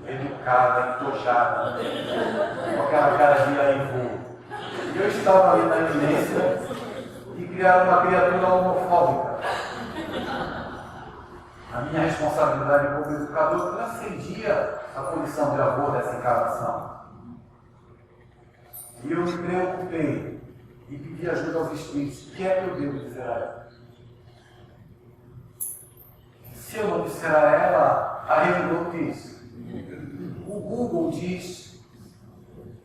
A: cara entojada, com aquela cara de aí e eu estava ali na iminência e criaram uma criatura homofóbica. A minha responsabilidade como educador transcendia a condição de avô dessa encarnação. E eu me preocupei e pedi ajuda aos espíritos. O que é que eu devo dizer a ela? Se eu não disser a ela, a Rede diz. O Google diz.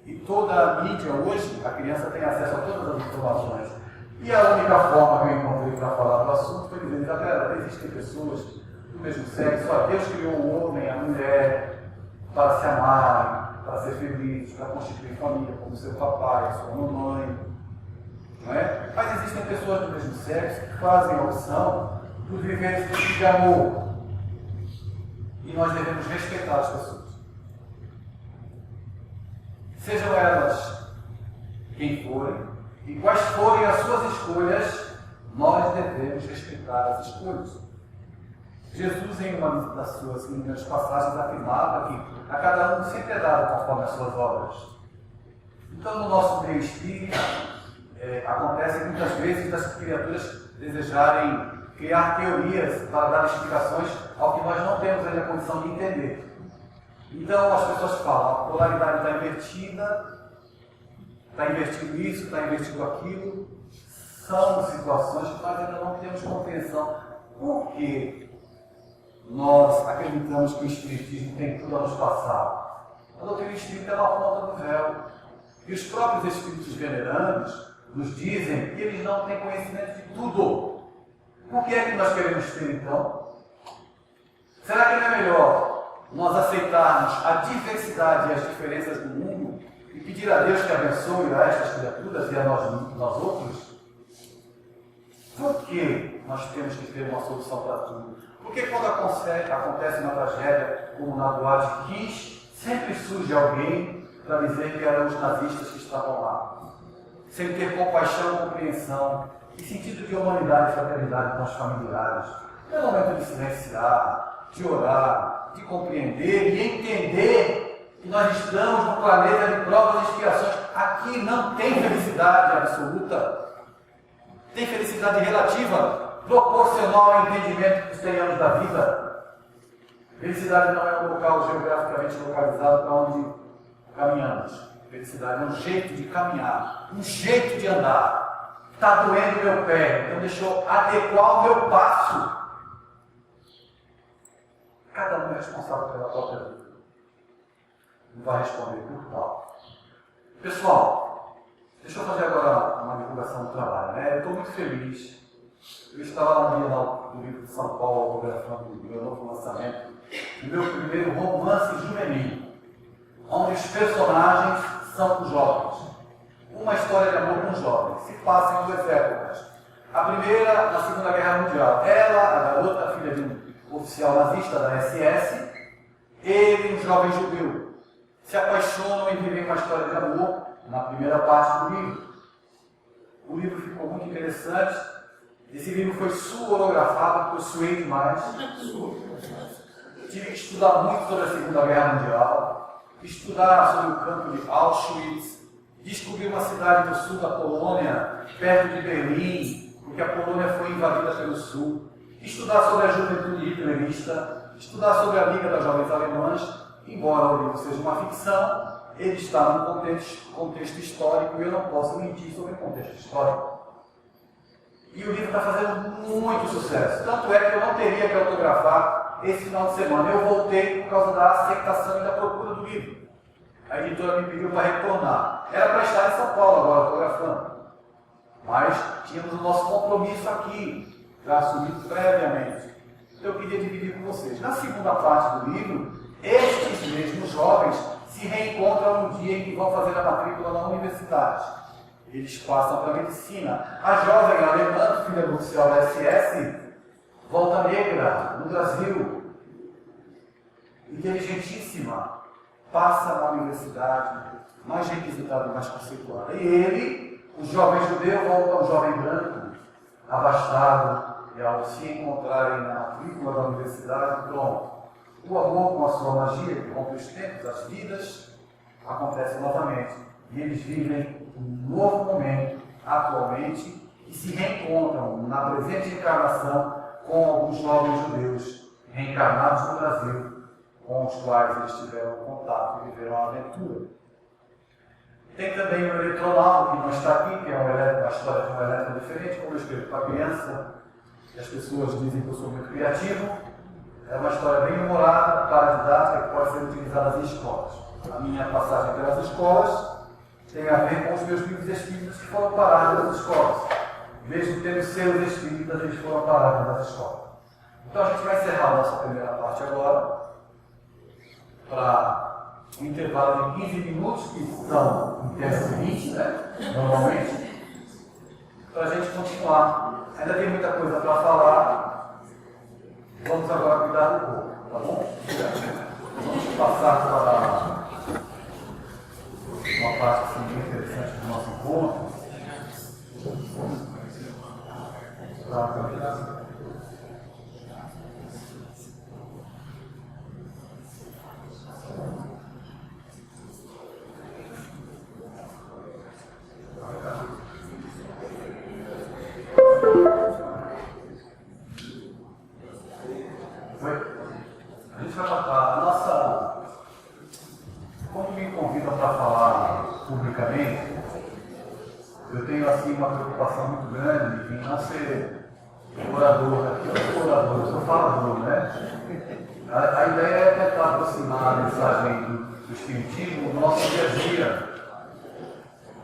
A: E toda a mídia hoje, a criança tem acesso a todas as informações. E a única forma que eu encontrei para falar do assunto foi dizer, galera, existem pessoas do mesmo sexo, só Deus criou o homem e a mulher para se amarem, para ser felizes, para constituir família, como seu papai, sua mamãe. Não é? Mas existem pessoas do mesmo sexo que fazem a opção por viver esse tipo de amor. E nós devemos respeitar as pessoas. Sejam elas quem forem, e quais forem as suas escolhas, nós devemos respeitar as escolhas. Jesus, em uma das suas inúmeras passagens, afirmava que a cada um sempre é dado conforme as suas obras. Então, no nosso meio espírita, acontece muitas vezes das criaturas desejarem criar teorias para dar explicações ao que nós não temos ainda a condição de entender. Então as pessoas falam, a polaridade está invertida, está invertido isso, está invertido aquilo. São situações que nós ainda não temos compreensão. Por que nós acreditamos que o Espiritismo tem tudo a nos passar? A doutrina espírita é uma ponta do véu. E os próprios Espíritos venerandos nos dizem que eles não têm conhecimento de tudo. Por que é que nós queremos ter então? Será que não é melhor nós aceitarmos a diversidade e as diferenças do mundo e pedir a Deus que abençoe a estas criaturas e a nós outros? Por que nós temos que ter uma solução para tudo? Porque quando acontece uma tragédia como na do Ad-Quis, sempre surge alguém para dizer que eram os nazistas que estavam lá. Sem ter compaixão, compreensão e sentido de humanidade e fraternidade com os familiares. É o momento de silenciar, de orar, de compreender e entender que nós estamos num planeta de provas e expiações. Aqui não tem felicidade absoluta. Tem felicidade relativa, proporcional ao entendimento que tenhamos da vida. Felicidade não é um local geograficamente localizado para onde caminhamos. Felicidade é um jeito de caminhar, um jeito de andar. Está doendo meu pé, então deixa eu adequar o meu passo. Cada um é responsável pela própria vida. Não vai responder por tal. Pessoal, deixa eu fazer agora uma divulgação do trabalho. Eu estou muito feliz. Eu estava lá no Bienal do Livro de São Paulo, autografando o meu novo lançamento, o meu primeiro romance juvenil, onde os personagens são os jovens. Uma história de amor com jovens. Se passa em duas épocas. A primeira, na Segunda Guerra Mundial. Ela, a garota, filha de um oficial nazista da SS, ele, um jovem judeu, se apaixonam e vivem uma história de amor na primeira parte do livro. O livro ficou muito interessante. Esse livro foi suorografado, porque eu suei demais. Tive que estudar muito sobre a Segunda Guerra Mundial, estudar sobre o campo de Auschwitz, descobrir uma cidade do sul da Polônia, perto de Berlim, porque a Polônia foi invadida pelo sul, estudar sobre a juventude hitlerista, estudar sobre a Liga das Jovens Alemãs. Embora o livro seja uma ficção, ele está num contexto histórico e eu não posso mentir sobre o contexto histórico. E o livro está fazendo muito sucesso. Tanto é que eu não teria que autografar esse final de semana. Eu voltei por causa da aceitação e da procura do livro. A editora me pediu para retornar. Era para estar em São Paulo agora, autografando. Mas tínhamos o nosso compromisso aqui, já assumido previamente. Então eu queria dividir com vocês. Na segunda parte do livro, estes mesmos jovens se reencontram no dia em que vão fazer a matrícula na universidade. Eles passam para a medicina. A jovem alemã, filha do oficial da SS, volta negra, no Brasil, inteligentíssima, passa na universidade, mais requisitada e mais conceituada. E ele, o jovem judeu, volta ao jovem branco, abastado, e ao se encontrarem na matrícula da universidade, pronto.
B: O amor, com a sua magia, que rompe os tempos, as vidas, acontece novamente. E eles vivem um novo momento, atualmente, e se reencontram na presente encarnação com alguns jovens judeus reencarnados no Brasil, com os quais eles tiveram contato e viveram a aventura. Tem também o Eletronauta, que não está aqui, que é uma história de um elétron diferente, como eu escrevo para criança, e as pessoas dizem que eu sou muito criativo. É uma história bem humorada, paradidática, que pode ser utilizada em escolas. A minha passagem pelas escolas tem a ver com os meus filhos espíritas que foram parados nas escolas. Mesmo tendo seus espíritas, eles foram parados nas escolas. Então a gente vai encerrar a nossa primeira parte agora, para um intervalo de 15 minutos, que são em termos de 20, né? Normalmente, para a gente continuar. Ainda tem muita coisa para falar. Vamos agora cuidar do corpo, tá bom? Vamos passar para uma parte assim, bem interessante do nosso encontro. A gente vai tratar a nossa. Como me convidam para falar publicamente, eu tenho assim uma preocupação muito grande em não ser orador aqui. Eu sou orador, eu sou falador, né? A ideia é tentar aproximar a mensagem do Espiritismo do nosso dia a dia,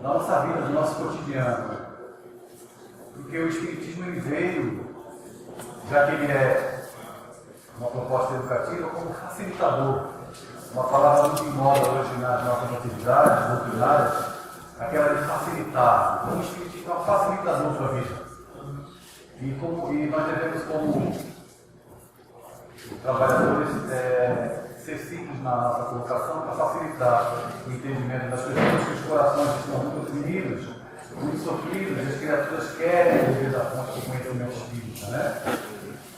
B: da nossa vida, do nosso cotidiano. Porque o Espiritismo ele veio, já que ele é uma proposta educativa, como facilitador. Uma palavra muito em moda hoje nas nossas atividades doutrinárias, aquela de facilitar. Então, o Espiritismo é um facilitador para a vida. E nós devemos, como trabalhadores, ser simples na nossa colocação para facilitar o entendimento das pessoas, que os corações estão muito oprimidos, muito sofridos, e as criaturas querem viver da fonte do conhecimento espírita, né?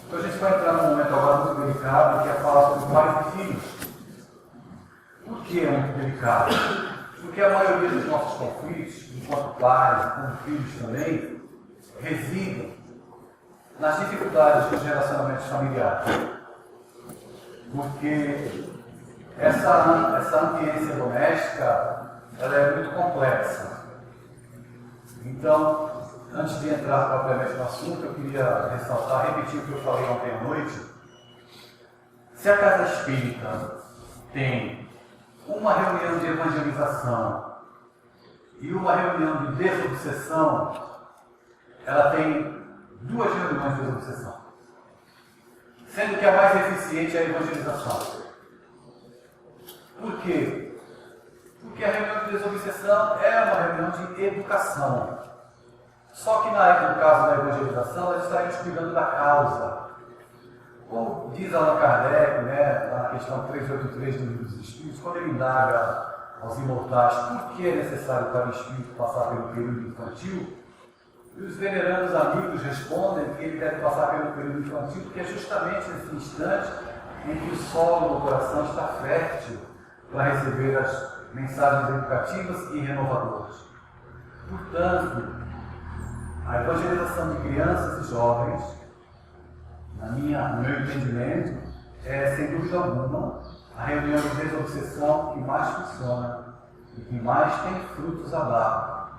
B: Então a gente vai entrar num momento agora muito delicado, que é falar sobre pais e filhos. Por que é muito delicado? Porque a maioria dos nossos conflitos, enquanto pais, como filhos também, residem nas dificuldades dos relacionamentos familiares. Porque essa ambiência doméstica, ela é muito complexa. Então, antes de entrar propriamente no assunto, eu queria ressaltar, repetir o que eu falei ontem à noite. Se a casa espírita tem uma reunião de evangelização e uma reunião de desobsessão, ela tem 2 reuniões de desobsessão. Sendo que a mais eficiente é a evangelização. Por quê? Porque a reunião de desobsessão é uma reunião de educação. Só que no caso da evangelização, nós estaremos cuidando da causa. Como diz Allan Kardec, né, na questão 383 do Livro dos Espíritos, quando ele indaga aos imortais por que é necessário para o espírito passar pelo período infantil, e os venerandos amigos respondem que ele deve passar pelo período infantil porque é justamente nesse instante em que o solo do coração está fértil para receber as mensagens educativas e renovadoras. Portanto, a evangelização de crianças e jovens, no meu entendimento, é, sem dúvida alguma, a reunião de desobsessão que mais funciona e que mais tem frutos a dar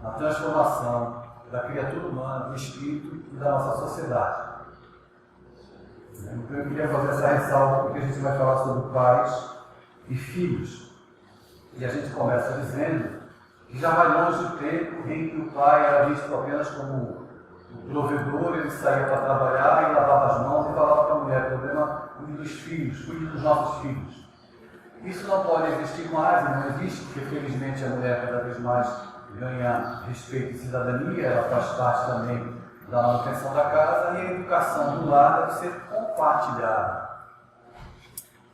B: na transformação da criatura humana, do espírito e da nossa sociedade. Então eu queria fazer essa ressalva porque a gente vai falar sobre pais e filhos. E a gente começa dizendo que já vai longe o tempo em que o pai era visto apenas como o provedor, ele saía para trabalhar e lavava as mãos e falava para a mulher: problema, cuide dos filhos, cuide dos nossos filhos. Isso não pode existir mais, e não existe, porque felizmente a mulher cada vez mais ganha respeito e cidadania, ela faz parte também da manutenção da casa, e a educação do lar deve ser compartilhada,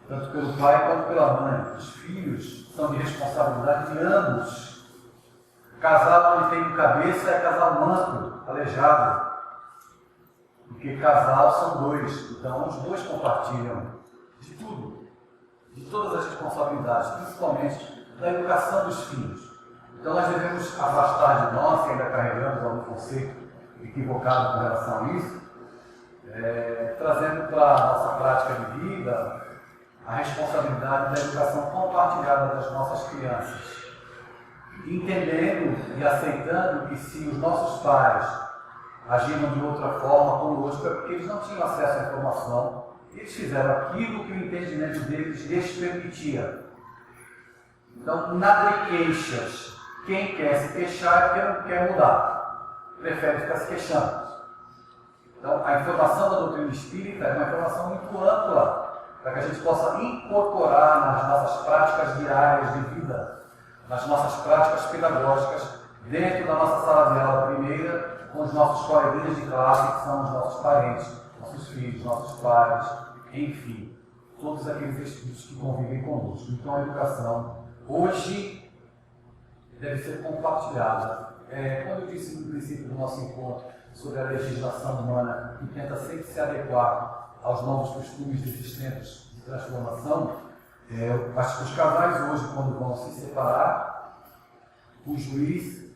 B: tanto pelo pai quanto pela mãe. Os filhos são de responsabilidade de ambos. Casal onde tem um cabeça é casal manco, aleijado, porque casal são 2, então os 2 compartilham de tudo, de todas as responsabilidades, principalmente da educação dos filhos. Então nós devemos afastar de nós, que ainda carregamos algum conceito equivocado com relação a isso, trazendo para a nossa prática de vida a responsabilidade da educação compartilhada das nossas crianças. Entendendo e aceitando que se os nossos pais agiram de outra forma conosco, é porque eles não tinham acesso à informação, eles fizeram aquilo que o entendimento deles lhes permitia. Então, nada de queixas. Quem quer se queixar é porque não quer mudar, prefere ficar se queixando. Então, a informação da doutrina espírita é uma informação muito ampla, para que a gente possa incorporar nas nossas práticas diárias de vida, nas nossas práticas pedagógicas, dentro da nossa sala de aula primeira, com os nossos coleguinhas de classe, que são os nossos parentes, nossos filhos, nossos pais, enfim, todos aqueles espíritos que convivem conosco. Então, a educação, hoje, deve ser compartilhada. Quando eu disse no princípio do nosso encontro sobre a legislação humana, que tenta sempre se adequar aos novos costumes desses tempos de transformação, os casais hoje, quando vão se separar, o juiz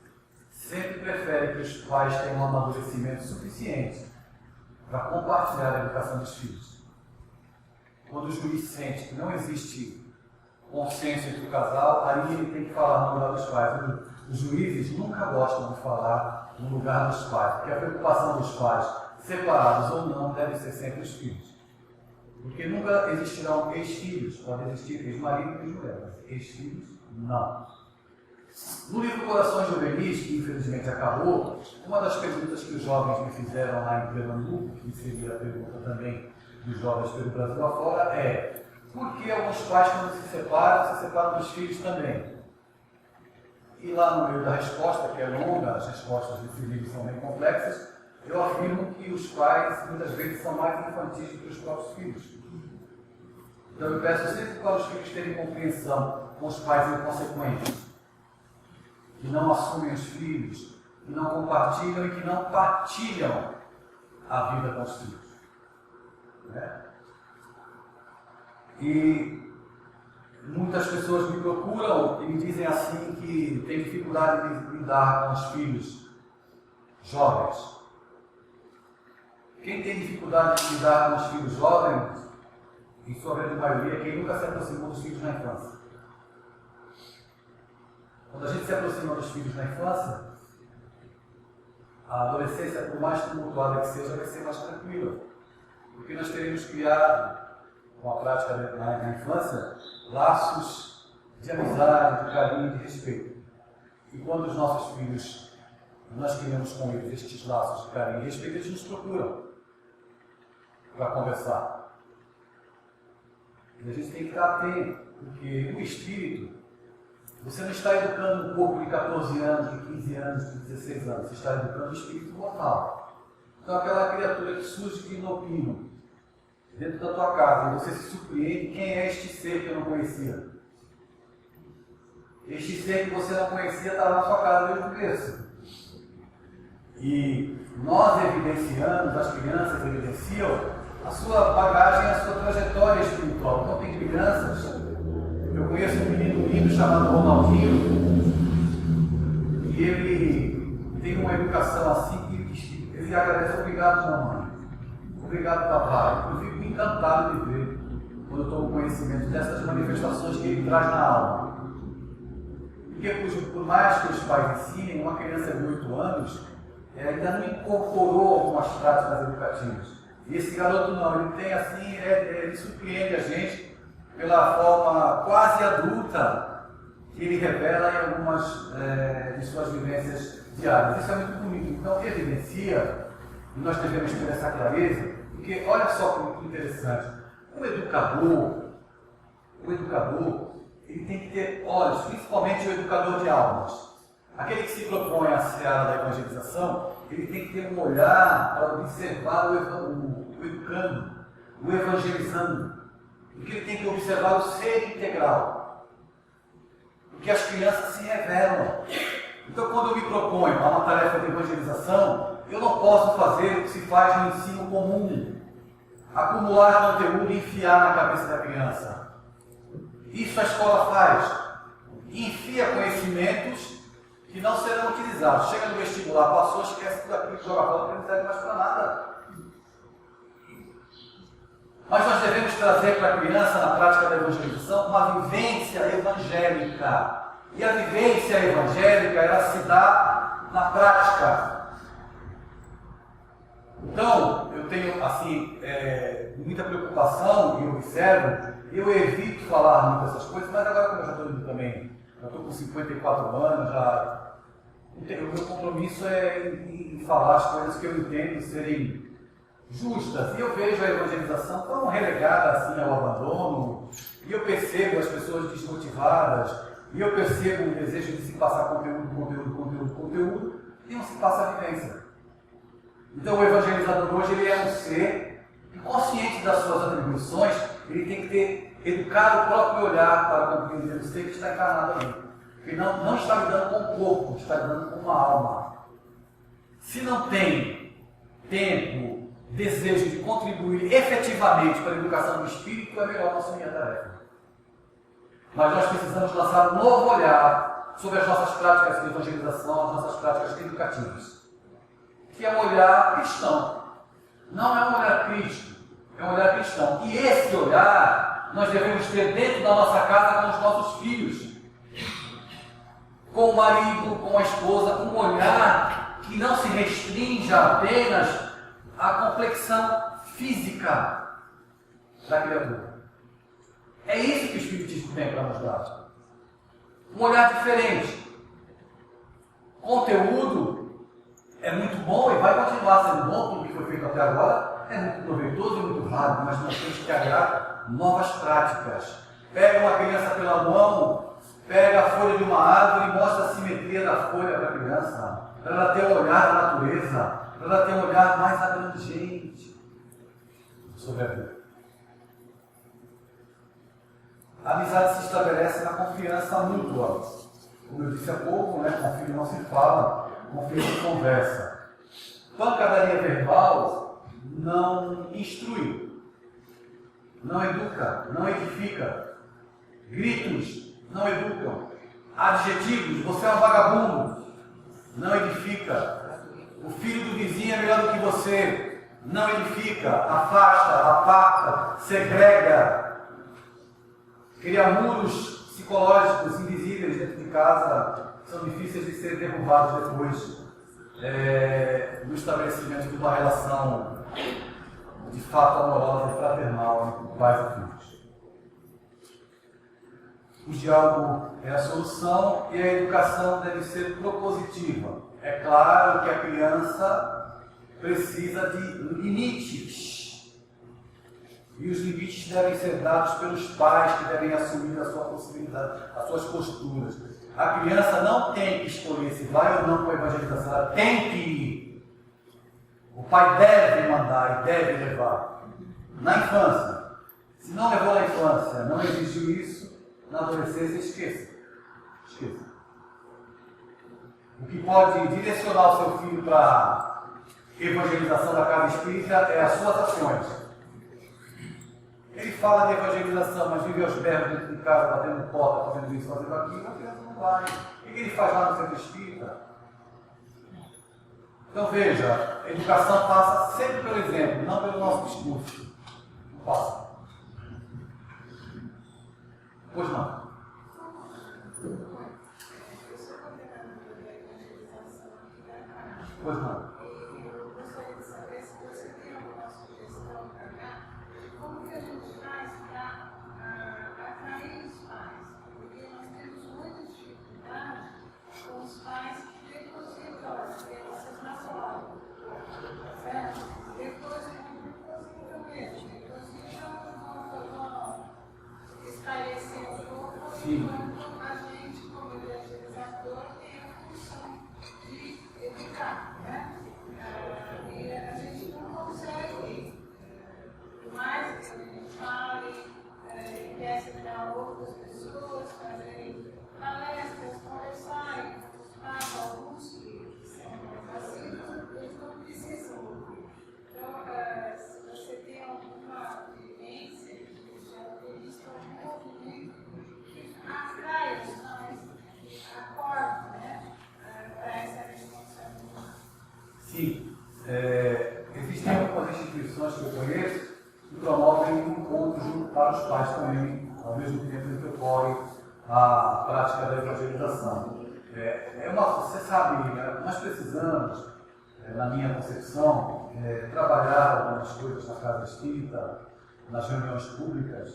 B: sempre prefere que os pais tenham um amadurecimento suficiente para compartilhar a educação dos filhos. Quando o juiz sente que não existe consenso entre o casal, aí ele tem que falar no lugar dos pais. Os juízes nunca gostam de falar no lugar dos pais, porque a preocupação dos pais, separados ou não, deve ser sempre os filhos. Porque nunca existirão ex-filhos, pode existir ex-marido e ex-mulher, mas ex-filhos, não. No livro Corações Juvenis, que infelizmente acabou, uma das perguntas que os jovens me fizeram lá em Pernambuco, que seria a pergunta também dos jovens pelo Brasil afora, é: por que alguns pais, quando se separam dos filhos também? E lá no meio da resposta, que é longa, as respostas desse livro são bem complexas, eu afirmo que os pais, muitas vezes, são mais infantis do que os próprios filhos. Então eu peço sempre para os filhos terem compreensão com os pais inconsequentes, que não assumem os filhos, que não compartilham e que não partilham a vida com os filhos. E muitas pessoas me procuram e me dizem assim que tem dificuldade de lidar com os filhos jovens. Quem tem dificuldade de lidar com os filhos jovens, em sua grande maioria, é quem nunca se aproximou dos filhos na infância. Quando a gente se aproxima dos filhos na infância, a adolescência, por mais tumultuada que seja, vai ser mais tranquila. Porque nós teremos criado, com a prática na infância, laços de amizade, de carinho, de respeito. E quando os nossos filhos, nós criamos com eles estes laços de carinho e respeito, eles nos procuram para conversar. E a gente tem que estar atento, porque o espírito, você não está educando um corpo de 14 anos, de 15 anos, de 16 anos, você está educando o espírito mortal. Então aquela criatura que surge de inopino dentro da tua casa, e você se surpreende: quem é este ser que eu não conhecia? Este ser que você não conhecia está na sua casa desde o começo. E nós evidenciamos, as crianças evidenciam a sua bagagem, a sua trajetória espiritual. Então tem crianças, eu conheço um menino lindo chamado Ronaldinho, e ele tem uma educação assim que ele agradece: obrigado, mamãe, obrigado, papai. Eu fico encantado de ver, quando eu tomo conhecimento dessas manifestações que ele traz na alma. Porque por mais que os pais ensinem, uma criança de 8 anos ainda não incorporou algumas práticas educativas. E esse garoto não, ele tem assim, ele surpreende a gente pela forma quase adulta que ele revela em algumas de suas vivências diárias. Isso é muito bonito. Então, evidencia, e nós devemos ter essa clareza, porque olha só que interessante, o educador, ele tem que ter olhos, principalmente o educador de almas. Aquele que se propõe a seara da evangelização, ele tem que ter um olhar para observar o educando, o evangelizando. Porque ele tem que observar o ser integral. Porque as crianças se revelam. Então, quando eu me proponho a uma tarefa de evangelização, eu não posso fazer o que se faz no ensino comum. acumular conteúdo e enfiar na cabeça da criança. Isso a escola faz. Enfia conhecimentos que não serão utilizados. Chega no vestibular, passou, esquece tudo aquilo, joga bola, que não serve mais para nada. Mas nós devemos trazer para a criança, na prática da evangelização, uma vivência evangélica. E a vivência evangélica, ela se dá na prática. Então, eu tenho, assim, muita preocupação, e eu observo, eu evito falar muito dessas coisas, mas agora como eu já estou indo também, já estou com 54 anos, o meu compromisso é em falar as coisas que eu entendo serem justas. E eu vejo a evangelização tão relegada assim ao abandono, e eu percebo as pessoas desmotivadas, e eu percebo o desejo de se passar conteúdo, e não se passa a vivência. Então o evangelizador hoje ele é um ser consciente das suas atribuições, ele tem que ter educado o próprio olhar para compreender o ser que está encarnado ali. Porque não está lidando com o corpo, está lidando com uma alma. Se não tem tempo, desejo de contribuir efetivamente para a educação do espírito, é melhor não assumir a tarefa. Mas nós precisamos lançar um novo olhar sobre as nossas práticas de evangelização, as nossas práticas educativas. Que é um olhar cristão. Não é um olhar crítico, é um olhar cristão. E esse olhar nós devemos ter dentro da nossa casa com os nossos filhos. Com o marido, com a esposa, com um olhar que não se restringe apenas à complexão física da criatura. É isso que o Espiritismo tem para nos dar. Um olhar diferente. Conteúdo é muito bom e vai continuar sendo bom, tudo que foi feito até agora é muito proveitoso e muito válido, mas nós temos que agregar novas práticas. Pega uma criança pela mão, pega a folha de uma árvore e mostra a simetria da folha para a criança, para ela ter um olhar da natureza, para ela ter um olhar mais abrangente sobre a vida. A amizade se estabelece na confiança mútua. Como eu disse há pouco, com filho não se fala, com filho se conversa. Pancadaria verbal não instrui, não educa, não edifica. Gritos não educam. Adjetivos, você é um vagabundo, não edifica. O filho do vizinho é melhor do que você, não edifica, afasta, aparta, segrega. Cria muros psicológicos invisíveis dentro de casa, que são difíceis de ser derrubados depois do estabelecimento de uma relação de fato amorosa e fraternal entre pais e filhos. O diálogo é a solução e a educação deve ser propositiva. É claro que a criança precisa de limites. E os limites devem ser dados pelos pais que devem assumir a sua possibilidade, as suas posturas. A criança não tem que escolher se vai ou não com a evangelização, ela tem que ir. O pai deve mandar e deve levar. Na infância. Se não levou na infância, não exigiu isso, na adolescência, esqueça. Esqueça. O que pode direcionar o seu filho para a evangelização da casa espírita é as suas ações. Ele fala de evangelização, mas vive aos berros dentro de casa, batendo porta, fazendo isso, fazendo aquilo, a criança não vai. O que ele faz lá no centro espírita? Então veja, a educação passa sempre pelo exemplo, não pelo nosso discurso. Não passa. Pois não. Pois não. Sim.
C: A gente, como evangelizador, tem a função de educar, né? E a gente não consegue, por mais que a gente fale, quer ajudar outras pessoas, fazerem palestras, conversarem com os pais, alguns que são mais assim, eles não precisam ouvir. Então, se você tem alguma
B: pais também, ao mesmo tempo em que ocorre a prática da evangelização. Você sabe, nós precisamos, na minha concepção, trabalhar algumas coisas na casa espírita, nas reuniões públicas,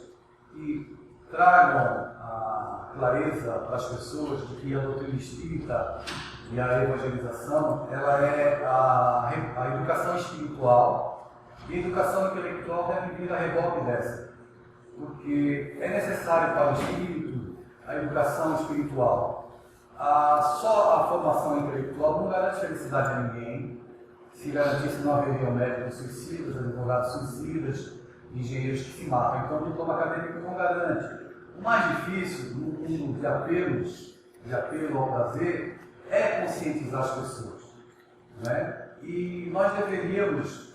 B: e tragam a clareza para as pessoas de que a doutrina espírita e a evangelização, ela é a educação espiritual, e a educação intelectual deve vir a reboque dessa, porque é necessário para o espírito a educação espiritual. Só a formação intelectual não garante felicidade a ninguém. Se garantisse, não haveria médicos suicidas, advogados suicidas, engenheiros que se matam. Então, o diploma acadêmico não garante. O mais difícil, no mundo de apelo ao prazer, é conscientizar as pessoas. Né? E nós deveríamos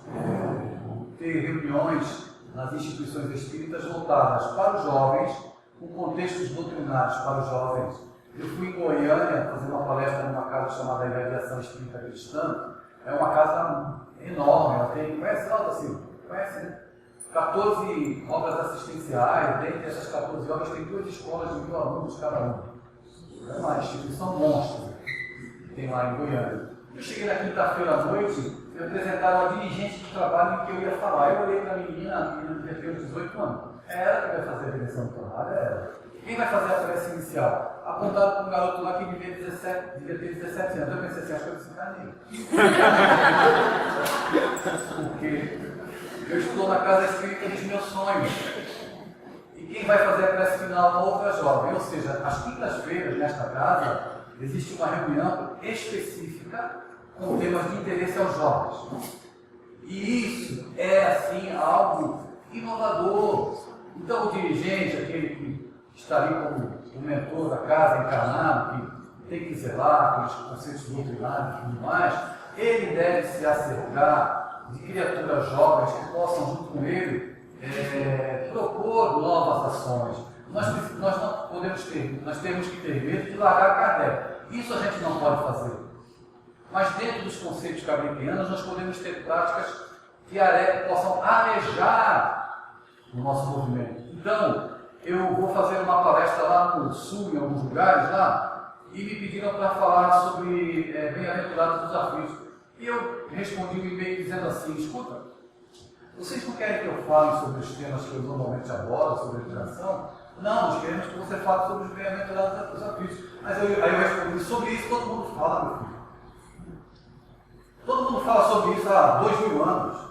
B: ter reuniões nas instituições espíritas voltadas para os jovens, com contextos doutrinários para os jovens. Eu fui em Goiânia fazer uma palestra numa casa chamada Irradiação Espírita Cristã. É uma casa enorme, ela tem, conhece, conhece 14 obras assistenciais. Dentre essas 14 obras tem 2 escolas de 1.000 alunos cada uma. É uma instituição monstra que tem lá em Goiânia. Eu cheguei na quinta-feira à noite, eu apresentava uma dirigente do trabalho em que eu ia falar. Eu olhei para a menina devia ter uns 18 anos. É ela que vai fazer a direção do trabalho, é ela. Quem vai fazer a prece inicial? Apontado para um garoto lá que devia ter 17 anos. Eu pensei assim, acho que eu desencanei. Porque eu estou na casa espírita dos meus sonhos. E quem vai fazer a prece final é uma outra jovem. Ou seja, às quintas-feiras, nesta casa, existe uma reunião específica com temas de interesse aos jovens. E isso é, assim, algo inovador. Então, o dirigente, aquele que está ali como o mentor da casa, encarnado, que tem que zelar pelos conceitos doutrinários e tudo mais, ele deve se acercar de criaturas jovens que possam, junto com ele, propor novas ações. Nós não podemos nós temos que ter medo de largar Kardec. Isso a gente não pode fazer. Mas dentro dos conceitos kardecianos, nós podemos ter práticas que possam arejar o nosso movimento. Então, eu vou fazer uma palestra lá no sul, em alguns lugares lá, e me pediram para falar sobre Bem-aventurados dos aflitos. E eu respondi um e-mail dizendo assim: escuta, vocês não querem que eu fale sobre os temas que eu normalmente abordo, sobre a educação? Não, nós queremos que você fale sobre os Bem-aventurados dos aflitos. Mas aí eu respondi: sobre isso todo mundo fala, meu filho. Todo mundo fala sobre isso há 2000 anos.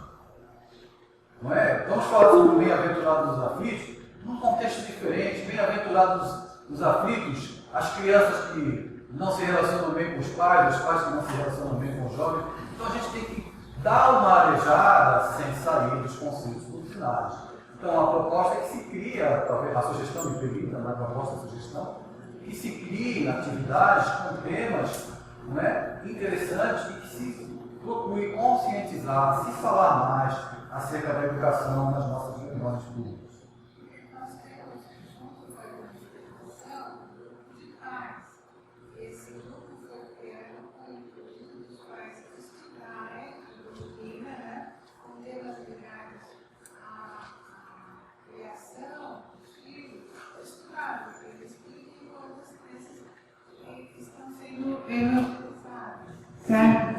B: Não é? Vamos falar sobre o Bem-aventurados dos aflitos num contexto diferente. Bem-aventurados dos aflitos, as crianças que não se relacionam bem com os pais que não se relacionam bem com os jovens. Então a gente tem que dar uma arejada sem sair dos conceitos doutrinários. Então a proposta é que se cria, talvez a sugestão me permita, na proposta a sugestão, que se criem atividades com temas, não é, interessantes e que se procure conscientizar, se falar mais acerca da educação nas nossas reuniões públicas.
C: Nós temos, junto com a evangelização, de pais. Esse grupo foi criado com o intuito dos pais estudarem a doutrina, né, com temas ligados à criação dos filhos, estudar, porque eles expliquem coisas que estão sendo evangelizadas, certo?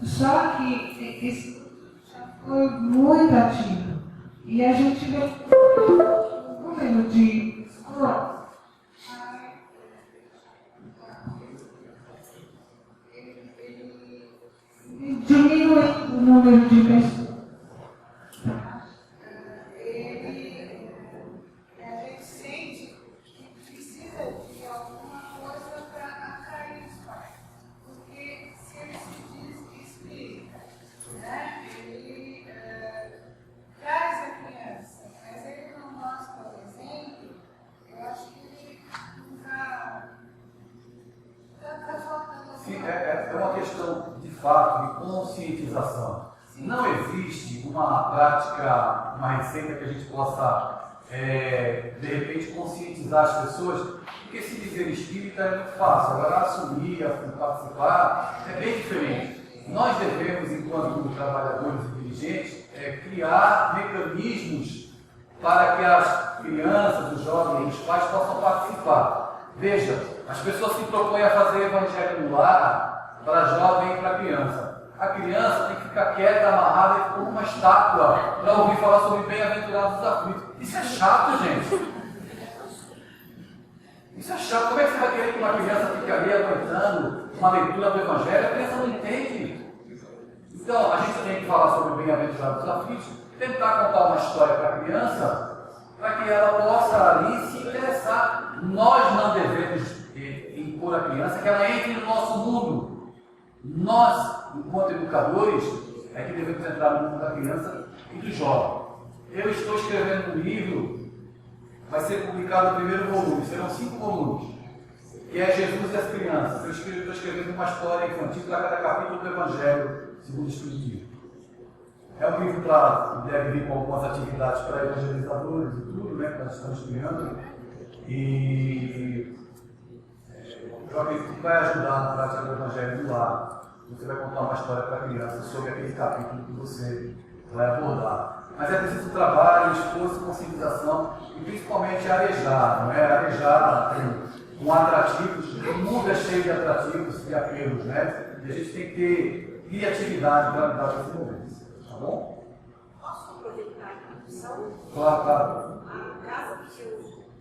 C: Só que esse já foi muito ativo. E a gente vê o número de escolas diminui o número de pessoas. A gente sente que precisa de alguma coisa para atrair os pais. Porque se ele se diz espírita, né, ele traz a criança, mas ele não mostra o exemplo, eu acho que ele está faltando.
B: Sim, é uma questão de fato de conscientização. Não existe uma prática, uma receita que a gente possa, de repente, conscientizar as pessoas, porque se dizer espírita é muito fácil, agora assumir, participar, é bem diferente. Nós devemos, enquanto trabalhadores e dirigentes, criar mecanismos para que as crianças, os jovens e os pais possam participar. Veja, as pessoas se propõem a fazer evangelho no lar para jovem e para criança. A criança tem que ficar quieta, amarrada como uma estátua para ouvir falar sobre bem-aventurados os aflitos. Isso é chato, gente. Isso é chato. Como é que você vai querer que uma criança fique ali aguentando uma leitura do evangelho? A criança não entende. Então, a gente tem que falar sobre bem-aventurados os aflitos, tentar contar uma história para a criança, para que ela possa ali se interessar. Nós não devemos impor à criança que ela entre no nosso mundo. Nós, enquanto educadores, é que devemos entrar no mundo da criança e do jovem. Eu estou escrevendo um livro, vai ser publicado o primeiro volume, serão 5 volumes, que é Jesus e as Crianças. Eu estou escrevendo uma história infantil para cada capítulo do Evangelho, segundo o Espiritismo. É um livro que deve vir com algumas atividades para evangelizadores e tudo, né, que nós estamos criando. E eu acredito que vai ajudar na prática do Evangelho do lar. Você vai contar uma história para a criança sobre aquele capítulo que você vai abordar. Mas é preciso trabalho, esforço, conscientização e principalmente arejar, não é? Arejar com atrativos. O mundo é cheio de atrativos e apelos, né? E a gente tem que ter criatividade para lidar com esse momento. Tá bom?
C: Posso aproveitar a introdução?
B: Claro, claro.
C: A casa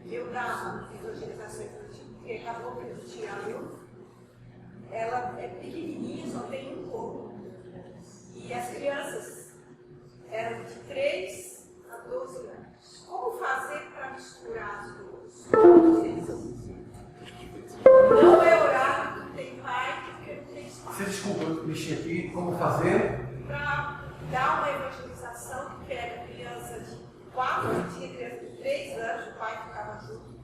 C: que eu dava evangelização infantil, porque acabou que eu tinha ela é pequenininha, só tem um corpo. E as crianças eram de 3 a 12 anos. Como fazer para misturar as duas? Não é horário que tem pai, porque não tem espaço.
B: Você desculpa, eu mexi aqui. Como fazer?
C: Para dar uma evangelização que pega a criança de 4 anos, tinha criança de 3 anos, o pai ficava junto,